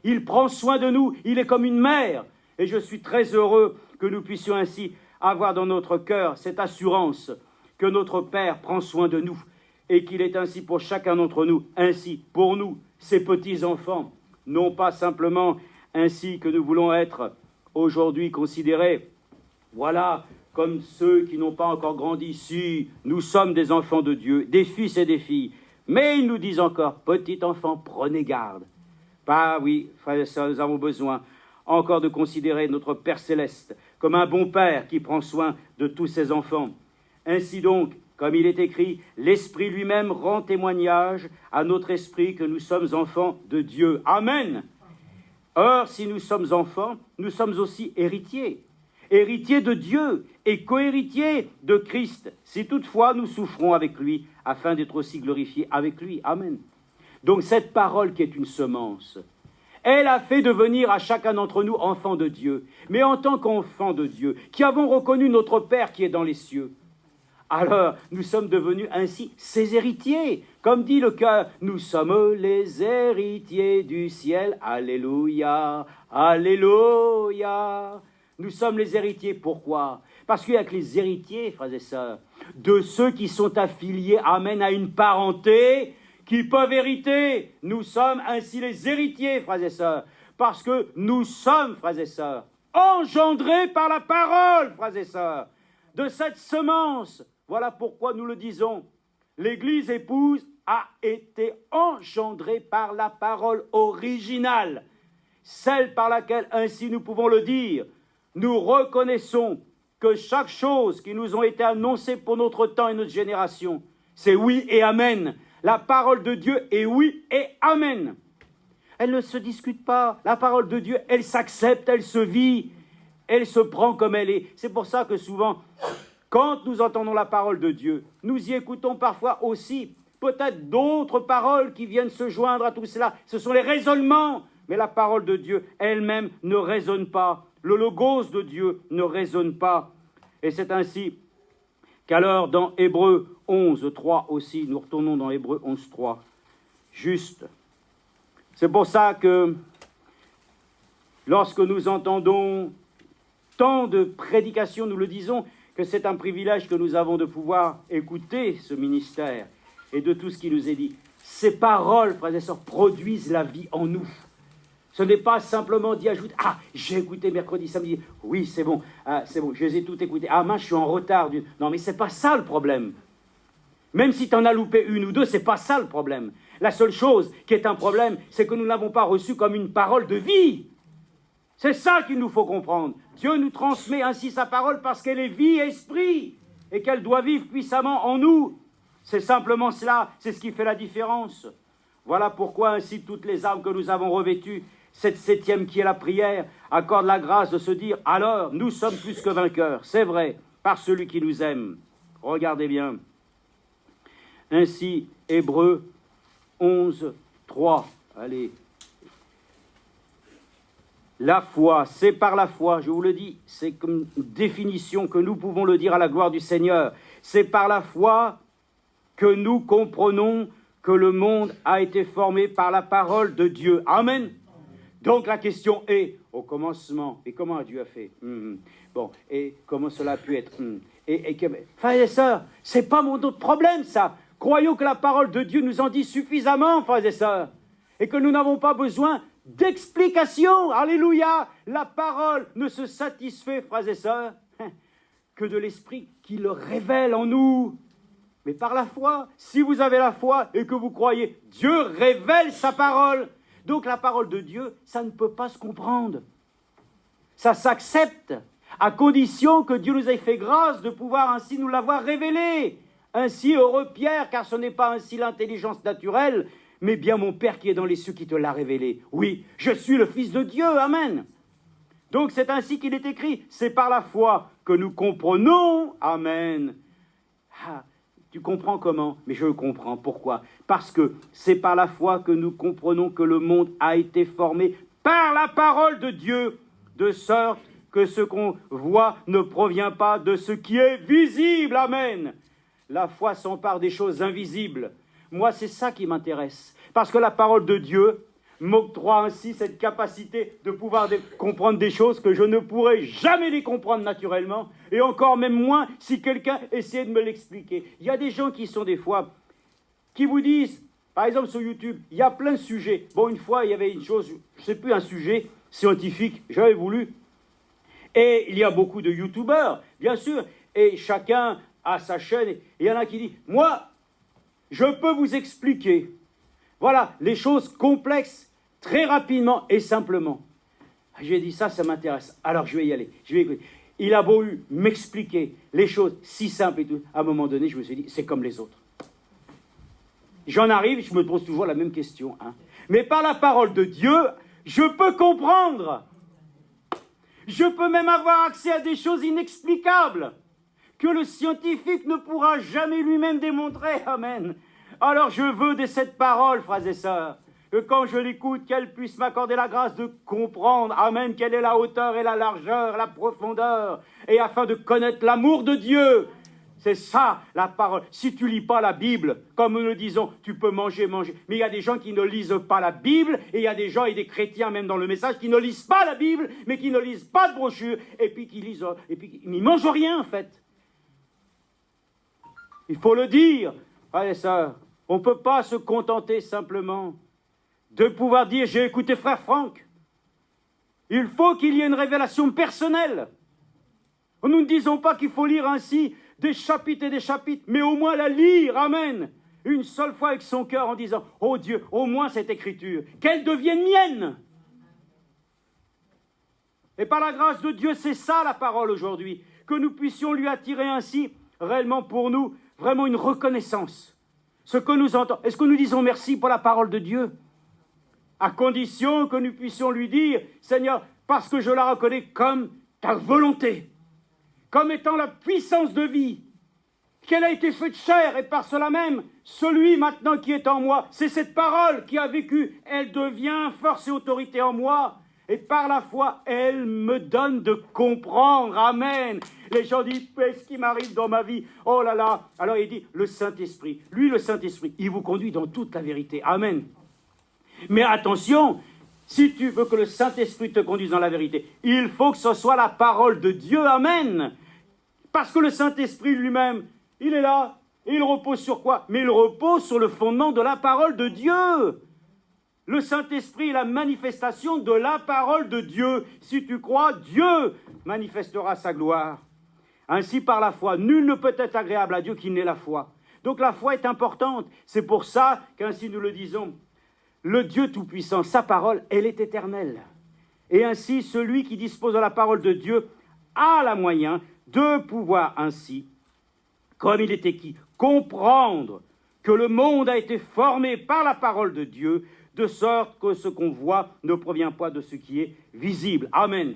Il prend soin de nous, il est comme une mère. Et je suis très heureux que nous puissions ainsi avoir dans notre cœur cette assurance que notre Père prend soin de nous. Et qu'il est ainsi pour chacun d'entre nous, ainsi pour nous, ces petits-enfants, non pas simplement ainsi que nous voulons être aujourd'hui considérés, voilà, comme ceux qui n'ont pas encore grandi. Si, nous sommes des enfants de Dieu, des fils et des filles, mais ils nous disent encore, petit enfant, prenez garde. Bah oui, frères et sœurs, nous avons besoin encore de considérer notre Père Céleste comme un bon Père qui prend soin de tous ses enfants. Ainsi donc, comme il est écrit, l'Esprit lui-même rend témoignage à notre esprit que nous sommes enfants de Dieu. Amen. Or, si nous sommes enfants, nous sommes aussi héritiers. Héritiers de Dieu et co-héritiers de Christ, si toutefois nous souffrons avec lui, afin d'être aussi glorifiés avec lui. Amen. Donc cette parole qui est une semence, elle a fait devenir à chacun d'entre nous enfants de Dieu. Mais en tant qu'enfants de Dieu, qui avons reconnu notre Père qui est dans les cieux, alors, nous sommes devenus ainsi ses héritiers. Comme dit le cœur, nous sommes les héritiers du ciel. Alléluia, alléluia. Nous sommes les héritiers. Pourquoi? Parce qu'il y a que les héritiers, frères et sœurs, de ceux qui sont affiliés, amen, à une parenté, qui peuvent hériter. Nous sommes ainsi les héritiers, frères et sœurs, parce que nous sommes, frères et sœurs, engendrés par la parole, frères et sœurs, de cette semence. Voilà pourquoi nous le disons. L'Église épouse a été engendrée par la parole originale, celle par laquelle, ainsi nous pouvons le dire, nous reconnaissons que chaque chose qui nous ont été annoncées pour notre temps et notre génération, c'est oui et amen. La parole de Dieu est oui et amen. Elle ne se discute pas. La parole de Dieu, elle s'accepte, elle se vit, elle se prend comme elle est. C'est pour ça que souvent, quand nous entendons la parole de Dieu, nous y écoutons parfois aussi peut-être d'autres paroles qui viennent se joindre à tout cela. Ce sont les raisonnements, mais la parole de Dieu elle-même ne résonne pas. Le logos de Dieu ne résonne pas. Et c'est ainsi qu'alors dans Hébreux 11, 3 aussi, nous retournons dans Hébreux 11, 3, juste. C'est pour ça que lorsque nous entendons tant de prédications, nous le disons, que c'est un privilège que nous avons de pouvoir écouter ce ministère et de tout ce qui nous est dit. Ces paroles, frères et sœurs, produisent la vie en nous. Ce n'est pas simplement d'y ajouter « Ah, j'ai écouté mercredi, samedi. Oui, c'est bon, je les ai toutes écoutées. Ah mince, je suis en retard. » Non, mais ce n'est pas ça le problème. Même si tu en as loupé une ou deux, ce n'est pas ça le problème. La seule chose qui est un problème, c'est que nous ne l'avons pas reçue comme une parole de vie. C'est ça qu'il nous faut comprendre. Dieu nous transmet ainsi sa parole parce qu'elle est vie et esprit et qu'elle doit vivre puissamment en nous. C'est simplement cela, c'est ce qui fait la différence. Voilà pourquoi ainsi toutes les armes que nous avons revêtues, cette 7e qui est la prière, accorde la grâce de se dire « Alors, nous sommes plus que vainqueurs, c'est vrai, par celui qui nous aime. » Regardez bien. Ainsi, Hébreux 11, 3. Allez. La foi, c'est par la foi, je vous le dis, c'est comme une définition que nous pouvons le dire à la gloire du Seigneur. C'est par la foi que nous comprenons que le monde a été formé par la parole de Dieu. Amen. Donc la question est, au commencement, et comment Dieu a fait Bon, et comment cela a pu être frères et sœurs, c'est pas mon autre problème ça. Croyons que la parole de Dieu nous en dit suffisamment, frères et sœurs, et que nous n'avons pas besoin d'explication. Alléluia. La parole ne se satisfait, frères et sœurs, que de l'Esprit qui le révèle en nous. Mais par la foi, si vous avez la foi et que vous croyez, Dieu révèle sa parole. Donc la parole de Dieu, ça ne peut pas se comprendre. Ça s'accepte, à condition que Dieu nous ait fait grâce de pouvoir ainsi nous l'avoir révélée. Ainsi, heureux Pierre, car ce n'est pas ainsi l'intelligence naturelle, mais bien mon Père qui est dans les cieux qui te l'a révélé. Oui, je suis le Fils de Dieu, amen. Donc c'est ainsi qu'il est écrit, c'est par la foi que nous comprenons, amen. Ah, tu comprends comment? Mais je le comprends, pourquoi? Parce que c'est par la foi que nous comprenons que le monde a été formé par la parole de Dieu, de sorte que ce qu'on voit ne provient pas de ce qui est visible, amen. La foi s'empare des choses invisibles. Moi, c'est ça qui m'intéresse. Parce que la parole de Dieu m'octroie ainsi cette capacité de pouvoir comprendre des choses que je ne pourrais jamais les comprendre naturellement, et encore même moins si quelqu'un essayait de me l'expliquer. Il y a des gens qui sont des fois, qui vous disent, par exemple sur YouTube, il y a plein de sujets. Bon, une fois, il y avait une chose, je ne sais plus, un sujet scientifique, j'avais voulu, et il y a beaucoup de YouTubeurs, bien sûr, et chacun a sa chaîne, et il y en a qui disent, moi, je peux vous expliquer, voilà, les choses complexes, très rapidement et simplement. J'ai dit, ça m'intéresse, alors je vais y aller, je vais écouter. Il a beau m'expliquer les choses si simples et tout, à un moment donné, je me suis dit, c'est comme les autres. J'en arrive, je me pose toujours la même question. Mais par la parole de Dieu, je peux comprendre. Je peux même avoir accès à des choses inexplicables que le scientifique ne pourra jamais lui-même démontrer. Amen. Alors je veux de cette parole, frères et sœurs, que quand je l'écoute, qu'elle puisse m'accorder la grâce de comprendre, amen, quelle est la hauteur et la largeur, la profondeur, et afin de connaître l'amour de Dieu. C'est ça, la parole. Si tu lis pas la Bible, comme nous le disons, tu peux manger. Mais il y a des gens qui ne lisent pas la Bible, et il y a des gens et des chrétiens, même dans le message, qui ne lisent pas la Bible, mais qui ne lisent pas de brochure, et puis qui lisent, et puis ils mangent rien, en fait. Il faut le dire, frères et sœurs. On ne peut pas se contenter simplement de pouvoir dire « j'ai écouté frère Franck ». Il faut qu'il y ait une révélation personnelle. Nous ne disons pas qu'il faut lire ainsi des chapitres et des chapitres, mais au moins la lire, amen, une seule fois avec son cœur en disant « oh Dieu, au moins cette écriture, qu'elle devienne mienne ». Et par la grâce de Dieu, c'est ça la parole aujourd'hui, que nous puissions lui attirer ainsi, réellement pour nous, vraiment une reconnaissance. Ce que nous entendons. Est-ce que nous disons merci pour la parole de Dieu? À condition que nous puissions lui dire, Seigneur, parce que je la reconnais comme ta volonté, comme étant la puissance de vie, qu'elle a été faite chair, et par cela même, celui maintenant qui est en moi, c'est cette parole qui a vécu, elle devient force et autorité en moi, Et par la foi, elle me donne de comprendre. Amen. Les gens disent, qu'est-ce qui m'arrive dans ma vie? Oh là là. Alors il dit, le Saint-Esprit. Lui, le Saint-Esprit, il vous conduit dans toute la vérité. Amen. Mais attention, si tu veux que le Saint-Esprit te conduise dans la vérité, il faut que ce soit la parole de Dieu. Amen. Parce que le Saint-Esprit lui-même, il est là. Et il repose sur quoi? Mais il repose sur le fondement de la parole de Dieu. Le Saint-Esprit est la manifestation de la parole de Dieu. Si tu crois, Dieu manifestera sa gloire. Ainsi, par la foi, nul ne peut être agréable à Dieu qui n'ait la foi. Donc la foi est importante. C'est pour ça qu'ainsi nous le disons, le Dieu Tout-Puissant, sa parole, elle est éternelle. Et ainsi, celui qui dispose de la parole de Dieu a le moyen de pouvoir ainsi, comme il est écrit, comprendre que le monde a été formé par la parole de Dieu, de sorte que ce qu'on voit ne provient pas de ce qui est visible. Amen.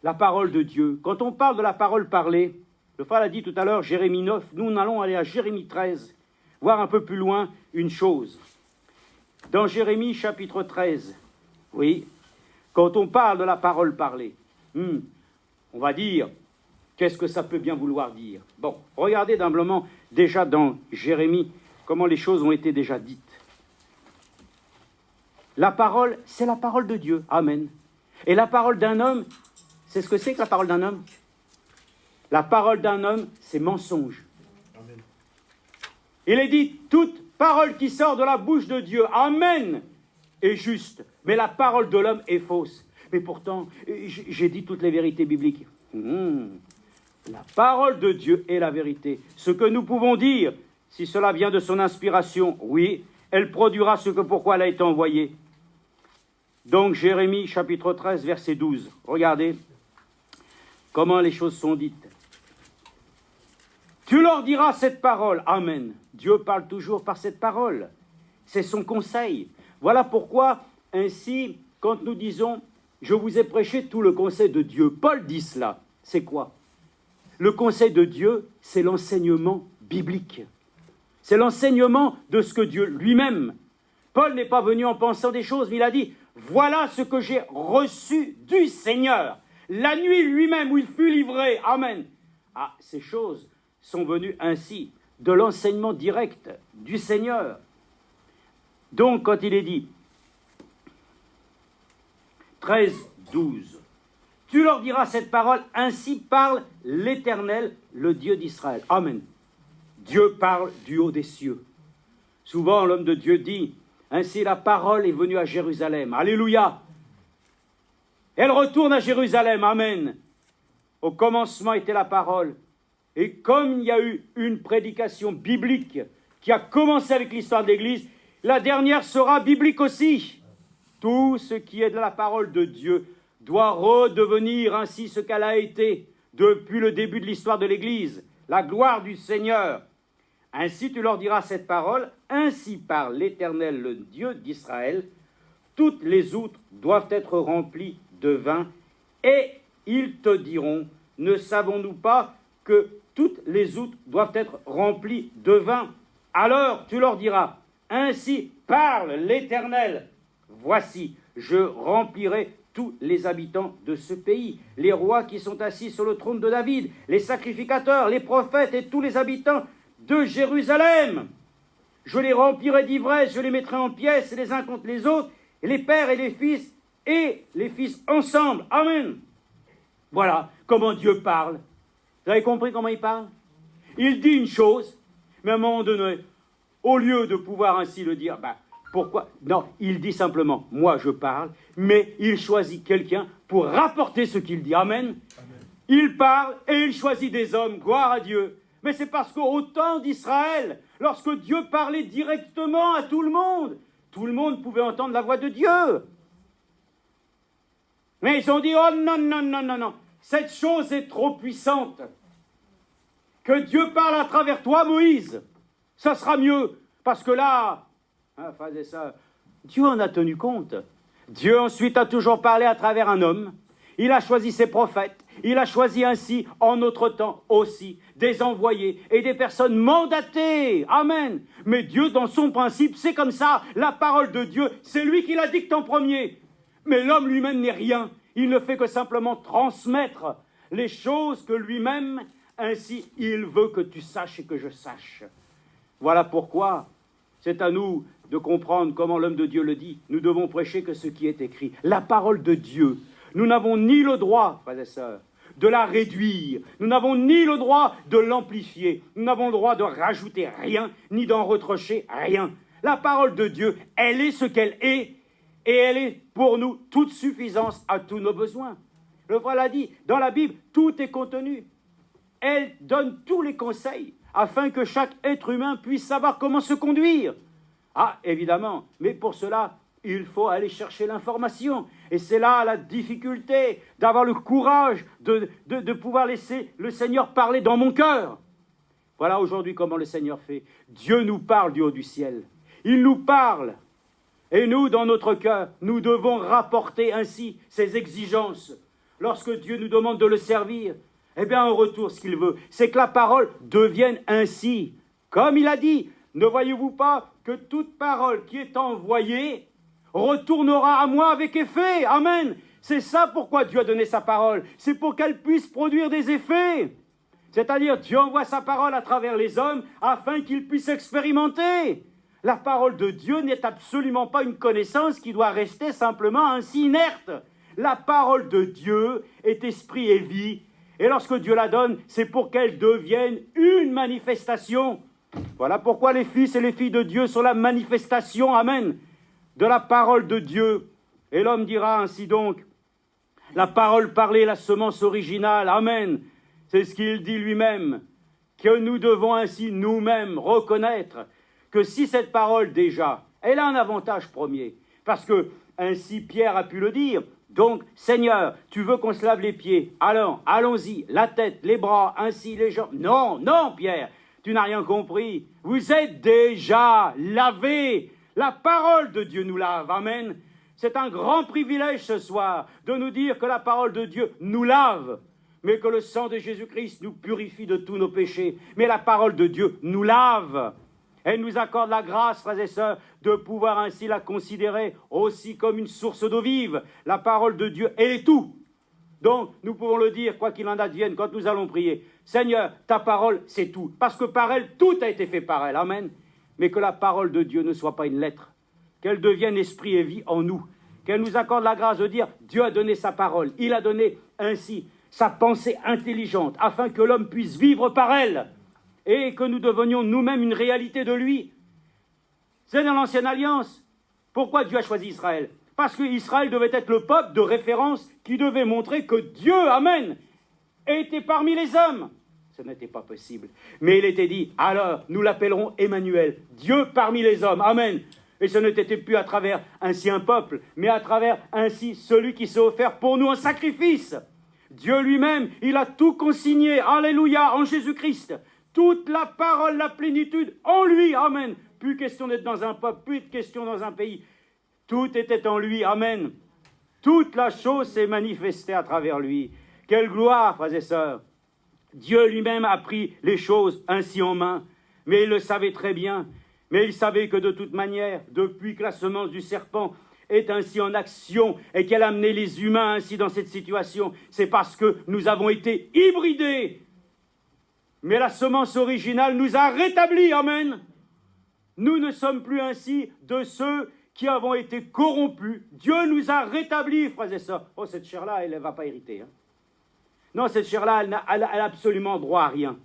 La parole de Dieu. Quand on parle de la parole parlée, le frère l'a dit tout à l'heure, Jérémie 9, nous allons aller à Jérémie 13, voir un peu plus loin une chose. Dans Jérémie chapitre 13, oui, quand on parle de la parole parlée, on va dire, qu'est-ce que ça peut bien vouloir dire? Bon, regardez d'humblement déjà dans Jérémie, comment les choses ont été déjà dites. La parole, c'est la parole de Dieu. Amen. Et la parole d'un homme, c'est ce que c'est que la parole d'un homme? La parole d'un homme, c'est mensonge. Amen. Il est dit, toute parole qui sort de la bouche de Dieu, Amen, est juste. Mais la parole de l'homme est fausse. Mais pourtant, j'ai dit toutes les vérités bibliques. La parole de Dieu est la vérité. Ce que nous pouvons dire, si cela vient de son inspiration, oui, elle produira ce que pourquoi elle a été envoyée. Donc Jérémie chapitre 13 verset 12. Regardez comment les choses sont dites. Tu leur diras cette parole. Amen. Dieu parle toujours par cette parole. C'est son conseil. Voilà pourquoi ainsi, quand nous disons je vous ai prêché tout le conseil de Dieu, Paul dit cela. C'est quoi? Le conseil de Dieu, c'est l'enseignement biblique. C'est l'enseignement de ce que Dieu lui-même. Paul n'est pas venu en pensant des choses, mais il a dit, voilà ce que j'ai reçu du Seigneur. La nuit lui-même où il fut livré. Amen. Ah, ces choses sont venues ainsi, de l'enseignement direct du Seigneur. Donc, quand il est dit, 13, 12, tu leur diras cette parole, ainsi parle l'Éternel, le Dieu d'Israël. Amen. Dieu parle du haut des cieux. Souvent, l'homme de Dieu dit, ainsi la parole est venue à Jérusalem. Alléluia. Elle retourne à Jérusalem. Amen. Au commencement était la parole. Et comme il y a eu une prédication biblique qui a commencé avec l'histoire de l'Église, la dernière sera biblique aussi. Tout ce qui est de la parole de Dieu doit redevenir ainsi ce qu'elle a été depuis le début de l'histoire de l'Église, la gloire du Seigneur. Ainsi tu leur diras cette parole, ainsi parle l'Éternel, le Dieu d'Israël, toutes les outres doivent être remplies de vin, et ils te diront, ne savons-nous pas que toutes les outres doivent être remplies de vin? Alors tu leur diras, ainsi parle l'Éternel, voici, je remplirai tous les habitants de ce pays, les rois qui sont assis sur le trône de David, les sacrificateurs, les prophètes et tous les habitants de Jérusalem. Je les remplirai d'ivresse, je les mettrai en pièces les uns contre les autres, et les pères et les fils ensemble. Amen. Voilà comment Dieu parle. Vous avez compris comment il parle? Il dit une chose, mais à un moment donné, au lieu de pouvoir ainsi le dire, pourquoi? Non, il dit simplement, moi je parle, mais il choisit quelqu'un pour rapporter ce qu'il dit. Amen. Amen. Il parle et il choisit des hommes, gloire à Dieu. Mais c'est parce qu'au temps d'Israël, lorsque Dieu parlait directement à tout le monde pouvait entendre la voix de Dieu. Mais ils ont dit, oh non, non, non, non, non, cette chose est trop puissante. Que Dieu parle à travers toi, Moïse, ça sera mieux. Parce que là, faisait ça. Dieu en a tenu compte. Dieu ensuite a toujours parlé à travers un homme. Il a choisi ses prophètes. Il a choisi ainsi, en notre temps aussi, des envoyés et des personnes mandatées. Amen. Mais Dieu, dans son principe, c'est comme ça. La parole de Dieu, c'est lui qui la dicte en premier. Mais l'homme lui-même n'est rien. Il ne fait que simplement transmettre les choses que lui-même, ainsi il veut que tu saches et que je sache. Voilà pourquoi c'est à nous de comprendre comment l'homme de Dieu le dit. Nous devons prêcher que ce qui est écrit. La parole de Dieu. Nous n'avons ni le droit, frères et sœurs, de la réduire. Nous n'avons ni le droit de l'amplifier. Nous n'avons le droit de rajouter rien, ni d'en retrancher rien. La parole de Dieu, elle est ce qu'elle est, et elle est pour nous toute suffisance à tous nos besoins. Le frère l'a dit, dans la Bible, tout est contenu. Elle donne tous les conseils afin que chaque être humain puisse savoir comment se conduire. Ah, évidemment, mais pour cela, il faut aller chercher l'information. Et c'est là la difficulté d'avoir le courage de pouvoir laisser le Seigneur parler dans mon cœur. Voilà aujourd'hui comment le Seigneur fait. Dieu nous parle du haut du ciel. Il nous parle. Et nous, dans notre cœur, nous devons rapporter ainsi ses exigences. Lorsque Dieu nous demande de le servir, eh bien, en retour, ce qu'il veut, c'est que la parole devienne ainsi. Comme il a dit, ne voyez-vous pas que toute parole qui est envoyée retournera à moi avec effet. Amen. C'est ça pourquoi Dieu a donné sa parole. C'est pour qu'elle puisse produire des effets. C'est-à-dire, Dieu envoie sa parole à travers les hommes afin qu'ils puissent expérimenter. La parole de Dieu n'est absolument pas une connaissance qui doit rester simplement ainsi inerte. La parole de Dieu est esprit et vie. Et lorsque Dieu la donne, c'est pour qu'elle devienne une manifestation. Voilà pourquoi les fils et les filles de Dieu sont la manifestation, amen, de la parole de Dieu. Et l'homme dira ainsi donc, la parole parlée, la semence originale, amen. C'est ce qu'il dit lui-même, que nous devons ainsi nous-mêmes reconnaître que si cette parole déjà, elle a un avantage premier, parce que ainsi Pierre a pu le dire, donc Seigneur, tu veux qu'on se lave les pieds, alors allons-y, la tête, les bras, ainsi les jambes. Non, non Pierre, tu n'as rien compris, vous êtes déjà lavés, la parole de Dieu nous lave, amen. C'est un grand privilège ce soir de nous dire que la parole de Dieu nous lave, mais que le sang de Jésus-Christ nous purifie de tous nos péchés, mais la parole de Dieu nous lave. Elle nous accorde la grâce, frères et sœurs, de pouvoir ainsi la considérer aussi comme une source d'eau vive. La parole de Dieu, elle est tout. Donc, nous pouvons le dire, quoi qu'il en advienne, quand nous allons prier. Seigneur, ta parole, c'est tout. Parce que par elle, tout a été fait par elle. Amen. Mais que la parole de Dieu ne soit pas une lettre. Qu'elle devienne esprit et vie en nous. Qu'elle nous accorde la grâce de dire, Dieu a donné sa parole. Il a donné ainsi sa pensée intelligente, afin que l'homme puisse vivre par elle. Et que nous devenions nous-mêmes une réalité de lui. C'est dans l'Ancienne Alliance. Pourquoi Dieu a choisi Israël? Parce qu'Israël devait être le peuple de référence qui devait montrer que Dieu, amen, était parmi les hommes. Ce n'était pas possible. Mais il était dit, alors nous l'appellerons Emmanuel, Dieu parmi les hommes, amen. Et ce n'était plus à travers ainsi un peuple, mais à travers ainsi celui qui s'est offert pour nous en sacrifice. Dieu lui-même, il a tout consigné, alléluia, en Jésus-Christ. Toute la parole, la plénitude en lui, amen. Plus question d'être dans un peuple, plus de question dans un pays. Tout était en lui, amen. Toute la chose s'est manifestée à travers lui. Quelle gloire, frères et sœurs. Dieu lui-même a pris les choses ainsi en main, mais il le savait très bien. Mais il savait que de toute manière, depuis que la semence du serpent est ainsi en action et qu'elle a amené les humains ainsi dans cette situation, c'est parce que nous avons été hybridés. Mais la semence originale nous a rétablis, amen. Nous ne sommes plus ainsi de ceux qui avons été corrompus. Dieu nous a rétablis, frères et sœurs. Oh, cette chair-là, elle ne va pas hériter. Hein. Non, cette chair-là, elle n'a absolument droit à rien,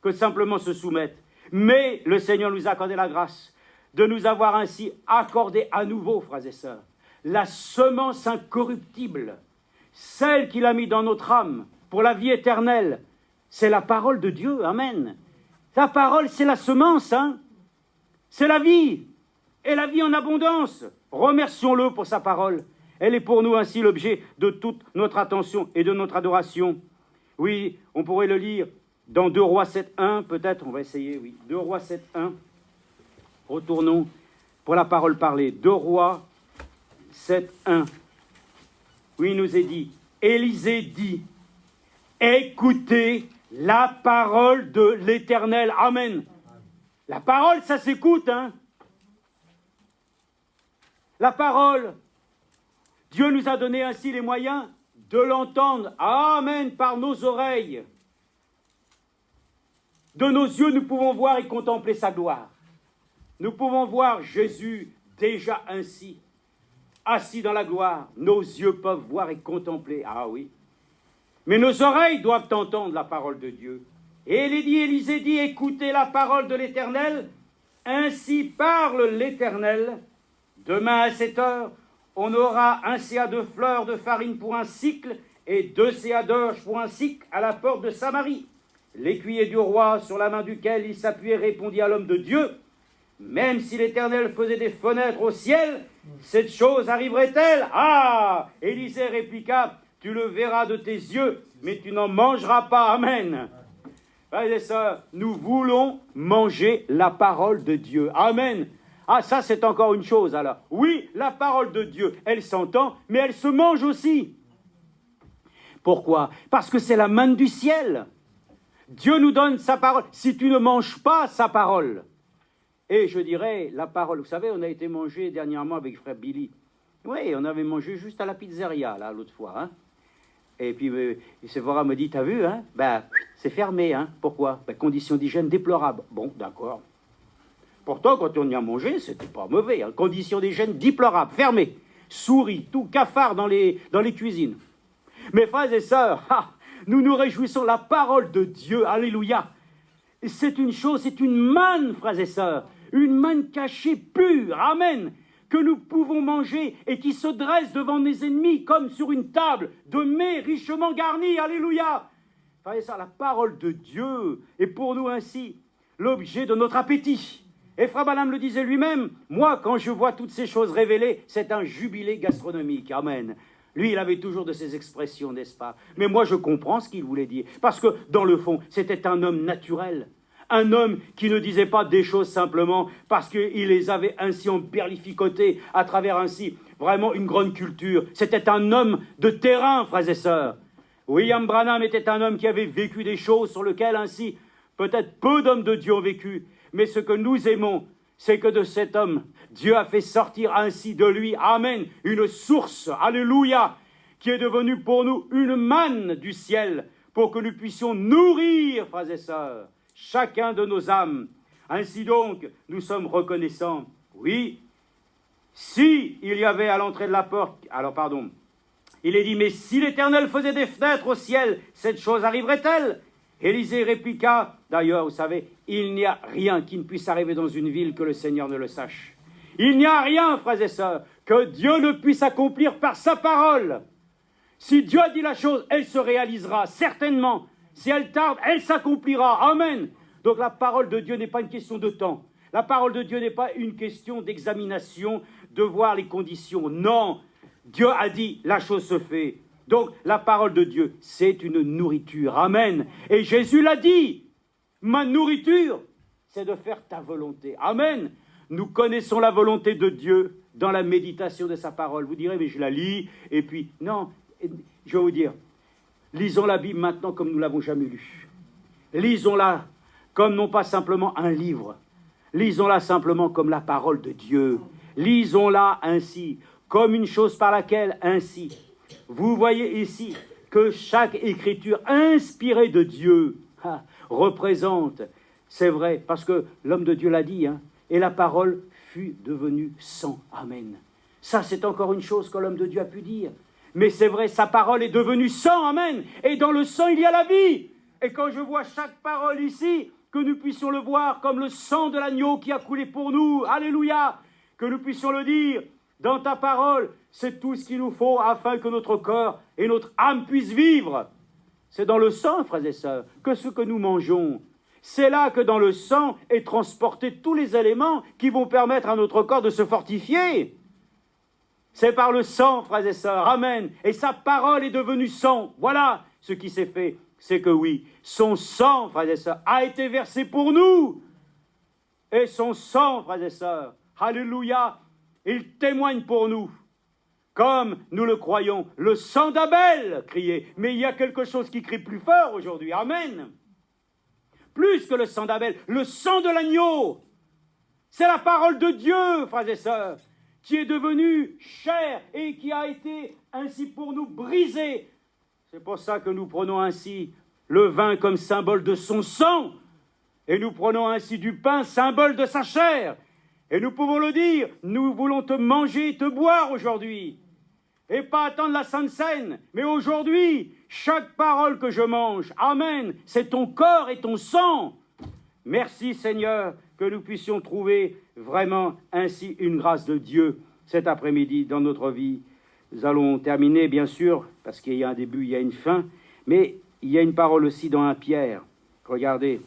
que simplement se soumettre. Mais le Seigneur nous a accordé la grâce de nous avoir ainsi accordé à nouveau, frères et sœurs, la semence incorruptible, celle qu'il a mis dans notre âme pour la vie éternelle. C'est la parole de Dieu, amen. La parole, c'est la semence, hein. C'est la vie, et la vie en abondance. Remercions-le pour sa parole. Elle est pour nous ainsi l'objet de toute notre attention et de notre adoration. Oui, on pourrait le lire dans 2 Rois 7.1, peut-être, on va essayer, oui. 2 Rois 7.1, retournons pour la parole parlée. 2 Rois 7.1, oui, il nous est dit, Élisée dit, écoutez la parole de l'Éternel. Amen. La parole, ça s'écoute, hein. La parole, Dieu nous a donné ainsi les moyens de l'entendre. Amen, par nos oreilles. De nos yeux, nous pouvons voir et contempler sa gloire. Nous pouvons voir Jésus déjà ainsi, assis dans la gloire. Nos yeux peuvent voir et contempler. Ah oui. Mais nos oreilles doivent entendre la parole de Dieu. Et Élisée dit, écoutez la parole de l'Éternel. Ainsi parle l'Éternel. Demain à 7 heures, on aura un seah de fleurs de farine pour un cycle et 2 seahs d'orge pour un cycle à la porte de Samarie. L'écuyer du roi sur la main duquel il s'appuyait répondit à l'homme de Dieu, même si l'Éternel faisait des fenêtres au ciel, cette chose arriverait-elle? Ah! Élisée répliqua, tu le verras de tes yeux, mais tu n'en mangeras pas. Amen. Frères et sœurs, nous voulons manger la parole de Dieu. Amen. Ah, ça c'est encore une chose alors. Oui, la parole de Dieu, elle s'entend, mais elle se mange aussi. Pourquoi? Parce que c'est la manne du ciel. Dieu nous donne sa parole. Si tu ne manges pas sa parole, et je dirais la parole, vous savez, on a été mangé dernièrement avec frère Billy. Oui, on avait mangé juste à la pizzeria, là, l'autre fois. Hein. Et puis, Séphora me dit, t'as vu, hein? Ben, c'est fermé, hein? Pourquoi? Ben, conditions d'hygiène déplorables. Bon, d'accord. Pourtant, quand on y a mangé, c'était pas mauvais. Hein. Conditions d'hygiène déplorables, fermées. Souris, tout, cafards dans les cuisines. Mes frères et sœurs, nous nous réjouissons, la parole de Dieu, alléluia. C'est une chose, c'est une manne, frères et sœurs, une manne cachée, pure, amen, que nous pouvons manger et qui se dresse devant nos ennemis comme sur une table de mets richement garnie, alléluia. Frères et sœurs, la parole de Dieu est pour nous ainsi l'objet de notre appétit. Et Frère Branham le disait lui-même, moi, quand je vois toutes ces choses révélées, c'est un jubilé gastronomique, amen. Lui, il avait toujours de ces expressions, n'est-ce pas? Mais moi, je comprends ce qu'il voulait dire. Parce que, dans le fond, c'était un homme naturel. Un homme qui ne disait pas des choses simplement parce qu'il les avait ainsi emberlificotés à travers ainsi vraiment une grande culture. C'était un homme de terrain, frères et sœurs. William Branham était un homme qui avait vécu des choses sur lesquelles ainsi peut-être peu d'hommes de Dieu ont vécu. Mais ce que nous aimons, c'est que de cet homme, Dieu a fait sortir ainsi de lui, amen, une source, alléluia, qui est devenue pour nous une manne du ciel, pour que nous puissions nourrir, frères et sœurs, chacun de nos âmes. Ainsi donc, nous sommes reconnaissants. Oui, si il y avait à l'entrée de la porte, alors pardon, il est dit, mais si l'Éternel faisait des fenêtres au ciel, cette chose arriverait-elle? Élisée répliqua, d'ailleurs, vous savez, il n'y a rien qui ne puisse arriver dans une ville que le Seigneur ne le sache. Il n'y a rien, frères et sœurs, que Dieu ne puisse accomplir par sa parole. Si Dieu a dit la chose, elle se réalisera, certainement. Si elle tarde, elle s'accomplira. Amen. Donc la parole de Dieu n'est pas une question de temps. La parole de Dieu n'est pas une question d'examination, de voir les conditions. Non, Dieu a dit, la chose se fait. Donc la parole de Dieu, c'est une nourriture. Amen. Et Jésus l'a dit, ma nourriture, c'est de faire ta volonté. Amen. Nous connaissons la volonté de Dieu dans la méditation de sa parole. Vous direz, mais je la lis, et puis, non, je vais vous dire, lisons la Bible maintenant comme nous ne l'avons jamais lue. Lisons-la comme non pas simplement un livre, lisons-la simplement comme la parole de Dieu. Lisons-la ainsi, comme une chose par laquelle, ainsi. Vous voyez ici que chaque écriture inspirée de Dieu représente, c'est vrai, parce que l'homme de Dieu l'a dit, hein, et la parole fut devenue sang. Amen. Ça, c'est encore une chose que l'homme de Dieu a pu dire. Mais c'est vrai, sa parole est devenue sang. Amen. Et dans le sang, il y a la vie. Et quand je vois chaque parole ici, que nous puissions le voir comme le sang de l'agneau qui a coulé pour nous. Alléluia. Que nous puissions le dire. Dans ta parole, c'est tout ce qu'il nous faut afin que notre corps et notre âme puissent vivre. C'est dans le sang, frères et sœurs, que ce que nous mangeons. C'est là que dans le sang est transporté tous les éléments qui vont permettre à notre corps de se fortifier. C'est par le sang, frères et sœurs. Amen. Et sa parole est devenue sang. Voilà ce qui s'est fait. C'est que oui, son sang, frères et sœurs, a été versé pour nous. Et son sang, frères et sœurs, alléluia, il témoigne pour nous. Comme nous le croyons, le sang d'Abel criait. Mais il y a quelque chose qui crie plus fort aujourd'hui. Amen. Plus que le sang d'Abel, le sang de l'agneau. C'est la parole de Dieu, frères et sœurs, qui est devenu chair et qui a été ainsi pour nous brisé. C'est pour ça que nous prenons ainsi le vin comme symbole de son sang, et nous prenons ainsi du pain, symbole de sa chair. Et nous pouvons le dire, nous voulons te manger et te boire aujourd'hui. Et pas attendre la Sainte Seine, mais aujourd'hui, chaque parole que je mange, amen, c'est ton corps et ton sang. Merci Seigneur, que nous puissions trouver vraiment ainsi une grâce de Dieu cet après-midi dans notre vie. Nous allons terminer, bien sûr, parce qu'il y a un début, il y a une fin, mais il y a une parole aussi dans 1 Pierre. Regardez.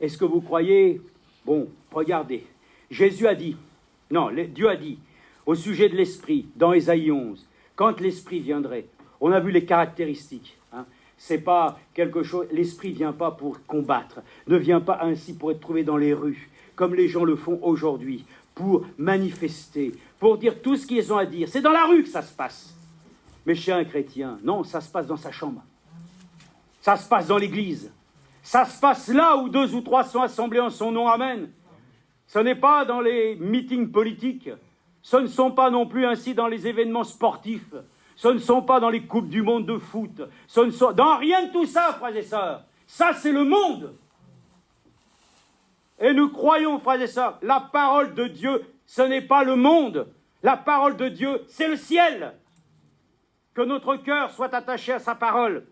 Est-ce que vous croyez? Bon, regardez. Jésus a dit, non, Dieu a dit, au sujet de l'Esprit, dans Ésaïe 11, quand l'Esprit viendrait, on a vu les caractéristiques. Hein, c'est pas quelque chose, l'Esprit ne vient pas pour combattre, ne vient pas ainsi pour être trouvé dans les rues, comme les gens le font aujourd'hui, pour manifester, pour dire tout ce qu'ils ont à dire. C'est dans la rue que ça se passe. Mais chez un chrétien, non, ça se passe dans sa chambre. Ça se passe dans l'église. Ça se passe là où 2 ou 3 sont assemblés en son nom, amen. Ce n'est pas dans les meetings politiques. Ce ne sont pas non plus ainsi dans les événements sportifs. Ce ne sont pas dans les coupes du monde de foot. Ce ne sont dans rien de tout ça, frères et sœurs. Ça, c'est le monde. Et nous croyons, frères et sœurs, la parole de Dieu, ce n'est pas le monde. La parole de Dieu, c'est le ciel. Que notre cœur soit attaché à sa parole.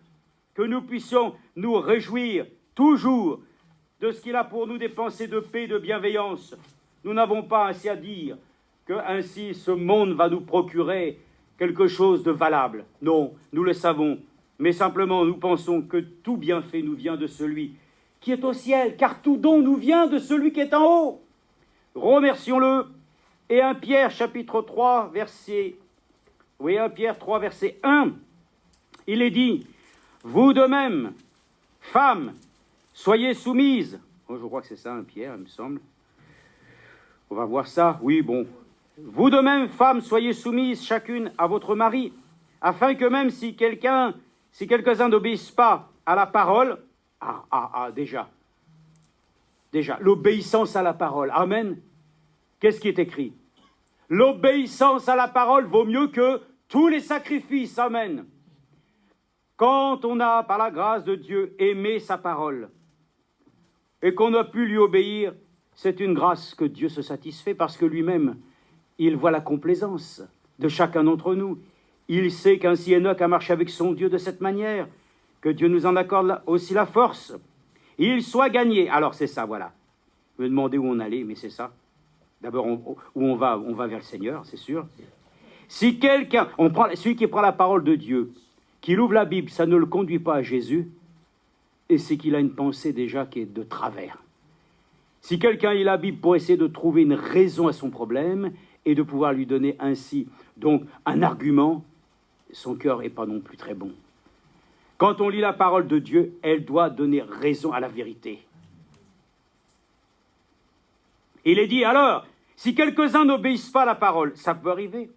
Que nous puissions nous réjouir toujours de ce qu'il a pour nous des pensées de paix et de bienveillance. Nous n'avons pas ainsi à dire que ainsi ce monde va nous procurer quelque chose de valable. Non, nous le savons, mais simplement nous pensons que tout bienfait nous vient de celui qui est au ciel, car tout don nous vient de celui qui est en haut. Remercions-le. Et 1 Pierre chapitre 3, verset... Oui, 1 Pierre 3, verset 1, il est dit, vous de même, femmes, soyez soumises. Oh, je crois que c'est ça, 1 Pierre, il me semble. On va voir ça. Oui, bon. Vous de même, femmes, soyez soumises chacune à votre mari, afin que même si quelques-uns n'obéissent pas à la parole, déjà, l'obéissance à la parole, amen. Qu'est-ce qui est écrit? L'obéissance à la parole vaut mieux que tous les sacrifices, amen. Quand on a, par la grâce de Dieu, aimé sa parole, et qu'on a pu lui obéir, c'est une grâce que Dieu se satisfait, parce que lui-même, il voit la complaisance de chacun d'entre nous. Il sait qu'ainsi Enoch a marché avec son Dieu de cette manière, que Dieu nous en accorde aussi la force. Il soit gagné. Alors c'est ça, voilà. Je me demandais où on allait, mais c'est ça. D'abord, où on va vers le Seigneur, c'est sûr. Si quelqu'un, celui qui prend la parole de Dieu, qu'il ouvre la Bible, ça ne le conduit pas à Jésus, et c'est qu'il a une pensée déjà qui est de travers. Si quelqu'un lit la Bible pour essayer de trouver une raison à son problème, et de pouvoir lui donner ainsi donc un argument, son cœur n'est pas non plus très bon. Quand on lit la parole de Dieu, elle doit donner raison à la vérité. Il est dit alors, si quelques-uns n'obéissent pas à la parole, ça peut arriver,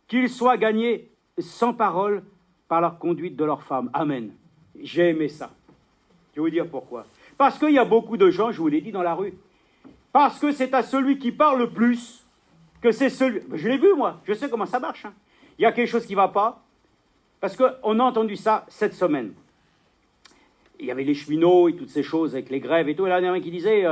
qu'ils soient gagnés sans parole par la conduite de leur femme. Amen. J'ai aimé ça. Je vais vous dire pourquoi. Parce qu'il y a beaucoup de gens, je vous l'ai dit, dans la rue. Parce que c'est à celui qui parle le plus que c'est celui... Je l'ai vu, moi. Je sais comment ça marche. Hein. Il y a quelque chose qui ne va pas. Parce qu'on a entendu ça cette semaine. Il y avait les cheminots et toutes ces choses avec les grèves et tout. Et là, il y en a un qui disait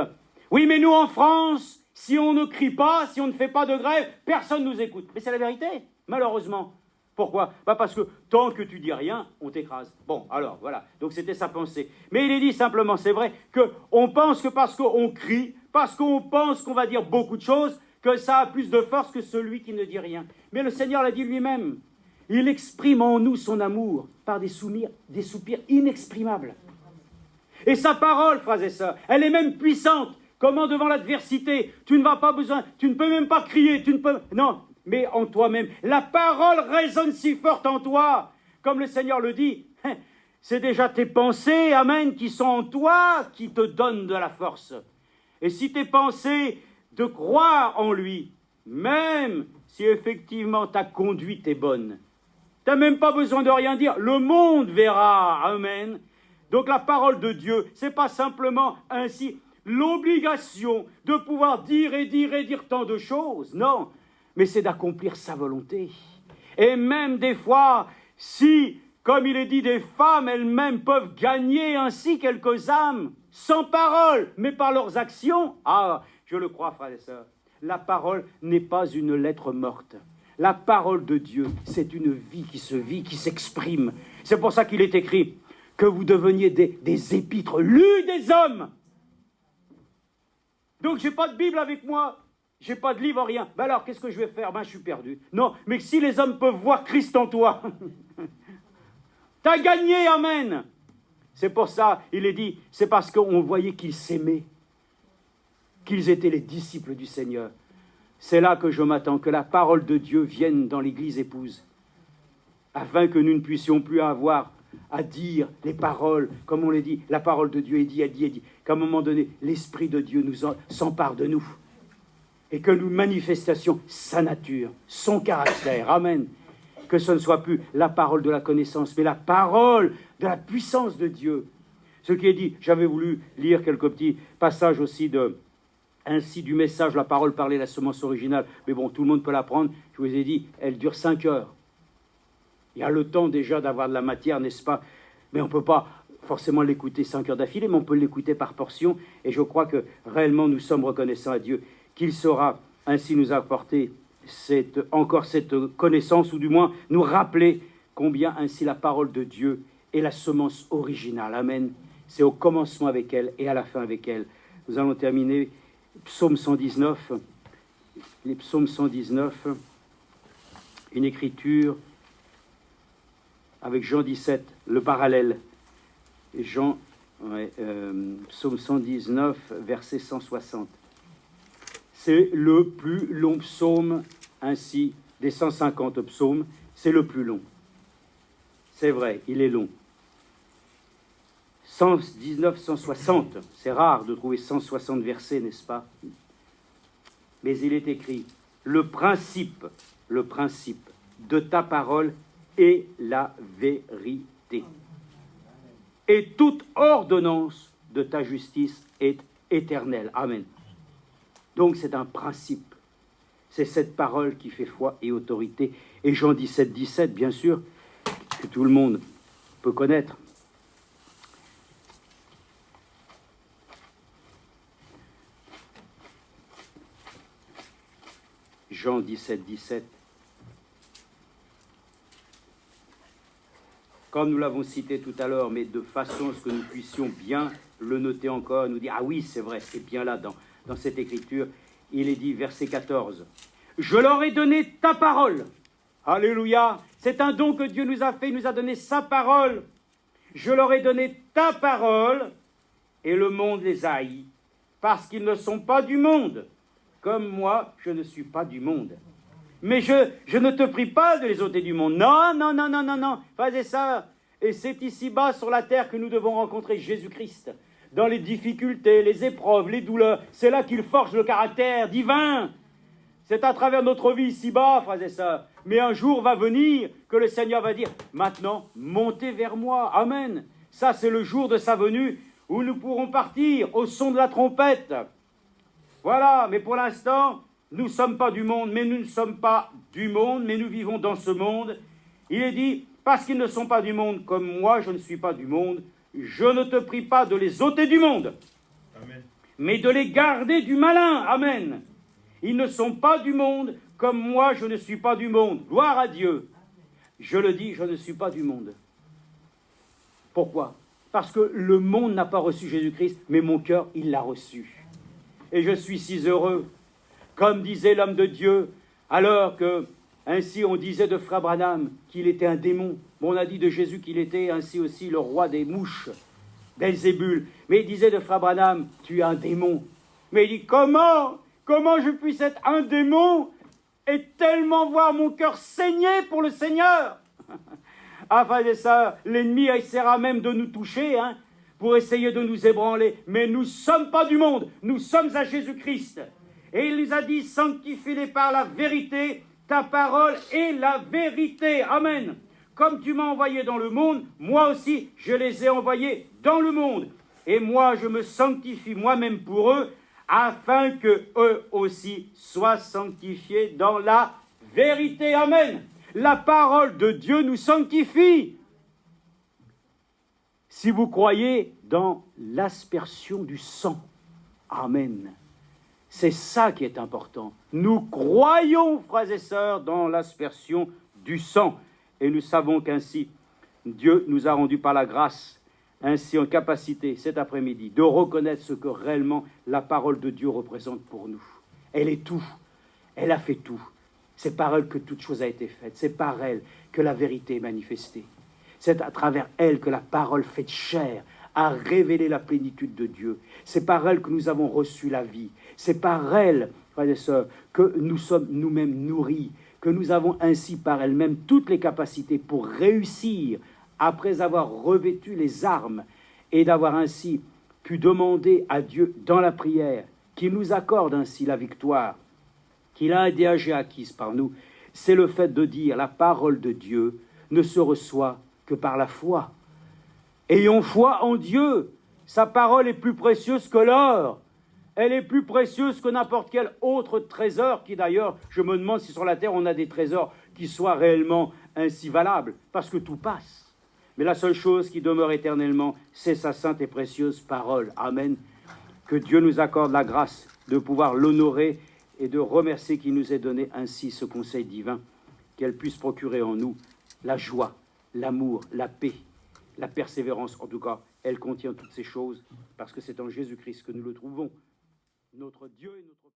oui, mais nous, en France, si on ne crie pas, si on ne fait pas de grève, personne ne nous écoute. Mais c'est la vérité, malheureusement. Pourquoi? Parce que tant que tu dis rien, on t'écrase. Bon, alors, voilà. Donc, c'était sa pensée. Mais il est dit simplement, c'est vrai, qu'on pense que parce qu'on crie, parce qu'on pense qu'on va dire beaucoup de choses, que ça a plus de force que celui qui ne dit rien. Mais le Seigneur l'a dit lui-même. Il exprime en nous son amour par des soupirs inexprimables. Et sa parole, frères et sœurs, elle est même puissante. Comment devant l'adversité, tu ne vas pas besoin, tu ne peux même pas crier, non, mais en toi-même. La parole résonne si forte en toi, comme le Seigneur le dit. C'est déjà tes pensées, amen, qui sont en toi, qui te donnent de la force. Et si tes pensées de croire en lui, même si effectivement ta conduite est bonne, tu n'as même pas besoin de rien dire, le monde verra, amen. Donc la parole de Dieu, c'est pas simplement ainsi l'obligation de pouvoir dire et dire et dire tant de choses. Non, mais c'est d'accomplir sa volonté. Et même des fois, si, comme il est dit, des femmes elles-mêmes peuvent gagner ainsi quelques âmes, sans parole, mais par leurs actions, ah, je le crois, frères et sœurs, la parole n'est pas une lettre morte. La parole de Dieu, c'est une vie, qui s'exprime. C'est pour ça qu'il est écrit que vous deveniez des épîtres lus des hommes. Donc, je n'ai pas de Bible avec moi, je n'ai pas de livre, rien. Ben alors, qu'est-ce que je vais faire? Ben, je suis perdu. Non, mais si les hommes peuvent voir Christ en toi, t'as gagné, amen. C'est pour ça, il est dit, c'est parce qu'on voyait qu'ils s'aimaient, qu'ils étaient les disciples du Seigneur. C'est là que je m'attends, que la parole de Dieu vienne dans l'Église épouse, afin que nous ne puissions plus avoir à dire les paroles, comme on les dit, la parole de Dieu est dit, qu'à un moment donné, l'Esprit de Dieu s'empare de nous, et que nous manifestions sa nature, son caractère, amen, que ce ne soit plus la parole de la connaissance, mais la parole de la puissance de Dieu. Ce qui est dit, j'avais voulu lire quelques petits passages aussi ainsi du message, la parole parlée, la semence originale, mais bon, tout le monde peut la prendre, je vous ai dit, elle dure 5 heures. Il y a le temps déjà d'avoir de la matière, n'est-ce pas? Mais on ne peut pas forcément l'écouter 5 heures d'affilée, mais on peut l'écouter par portions, et je crois que réellement nous sommes reconnaissants à Dieu, qu'il saura ainsi nous apporter encore cette connaissance, ou du moins nous rappeler combien ainsi la parole de Dieu est la semence originale. Amen. C'est au commencement avec elle et à la fin avec elle. Nous allons terminer Psaume 119, les psaumes 119, une écriture avec Jean 17, le parallèle. Psaume 119, verset 160. C'est le plus long psaume, ainsi, des 150 psaumes, c'est le plus long. C'est vrai, il est long. 119, 160, c'est rare de trouver 160 versets, n'est-ce pas? Mais il est écrit, le principe de ta parole est la vérité. Et toute ordonnance de ta justice est éternelle. Amen. Donc c'est un principe. C'est cette parole qui fait foi et autorité. Et Jean 17, 17, bien sûr, que tout le monde peut connaître. Jean 17, 17. Comme nous l'avons cité tout à l'heure, mais de façon à ce que nous puissions bien le noter encore, nous dire, ah oui, c'est vrai, c'est bien là dans cette écriture, il est dit, verset 14, « Je leur ai donné ta parole. » Alléluia, c'est un don que Dieu nous a fait, il nous a donné sa parole. « Je leur ai donné ta parole, et le monde les a haïs, parce qu'ils ne sont pas du monde. Comme moi, je ne suis pas du monde. Mais je ne te prie pas de les ôter du monde. Non, non, non, non, non, non, fais ça. Et c'est ici-bas sur la terre que nous devons rencontrer Jésus-Christ. Dans les difficultés, les épreuves, les douleurs, c'est là qu'il forge le caractère divin. C'est à travers notre vie ici-bas, frères et sœurs. Mais un jour va venir que le Seigneur va dire, maintenant, montez vers moi. Amen. Ça, c'est le jour de sa venue où nous pourrons partir au son de la trompette. Voilà, mais pour l'instant, nous ne sommes pas du monde, mais nous ne sommes pas du monde, mais nous vivons dans ce monde. Il est dit, parce qu'ils ne sont pas du monde, comme moi, je ne suis pas du monde, je ne te prie pas de les ôter du monde, Amen, mais de les garder du malin. Amen. Ils ne sont pas du monde, comme moi, je ne suis pas du monde. Gloire à Dieu. Je le dis, je ne suis pas du monde. Pourquoi? Parce que le monde n'a pas reçu Jésus-Christ, mais mon cœur, il l'a reçu. Et je suis si heureux, comme disait l'homme de Dieu, alors que, ainsi on disait de Frère Branham qu'il était un démon. Bon, on a dit de Jésus qu'il était ainsi aussi le roi des mouches, Belzébul. Mais il disait de Frère Branham, tu es un démon. Mais il dit, comment je puisse être un démon et tellement voir mon cœur saigner pour le Seigneur? Enfin, et ça, l'ennemi essaiera même de nous toucher, pour essayer de nous ébranler. Mais nous ne sommes pas du monde, nous sommes à Jésus-Christ. Et il nous a dit, sanctifie-les par la vérité, ta parole est la vérité. Amen. Comme tu m'as envoyé dans le monde, moi aussi, je les ai envoyés dans le monde. et moi je me sanctifie moi-même pour eux, afin que eux aussi soient sanctifiés dans la vérité. Amen. La parole de Dieu nous sanctifie. Si vous croyez dans l'aspersion du sang, amen. C'est ça qui est important. Nous croyons, frères et sœurs, dans l'aspersion du sang. Et nous savons qu'ainsi, Dieu nous a rendu par la grâce, ainsi en capacité, cet après-midi, de reconnaître ce que réellement la parole de Dieu représente pour nous. Elle est tout. Elle a fait tout. C'est par elle que toute chose a été faite. C'est par elle que la vérité est manifestée. C'est à travers elle que la parole faite chair a révélé la plénitude de Dieu. C'est par elle que nous avons reçu la vie. C'est par elle, frères et sœurs, que nous sommes nous-mêmes nourris, que nous avons ainsi par elle-même toutes les capacités pour réussir, après avoir revêtu les armes et d'avoir ainsi pu demander à Dieu dans la prière qu'il nous accorde ainsi la victoire, qu'il a déjà acquise par nous. C'est le fait de dire la parole de Dieu ne se reçoit que par la foi. Ayons foi en Dieu. Sa parole est plus précieuse que l'or. Elle est plus précieuse que n'importe quel autre trésor qui d'ailleurs, je me demande si sur la terre on a des trésors qui soient réellement ainsi valables, parce que tout passe. Mais la seule chose qui demeure éternellement, c'est sa sainte et précieuse parole. Amen. Que Dieu nous accorde la grâce de pouvoir l'honorer et de remercier qu'il nous ait donné ainsi ce conseil divin, qu'elle puisse procurer en nous la joie, l'amour, la paix, la persévérance. En tout cas, elle contient toutes ces choses, parce que c'est en Jésus-Christ que nous le trouvons. Notre Dieu et notre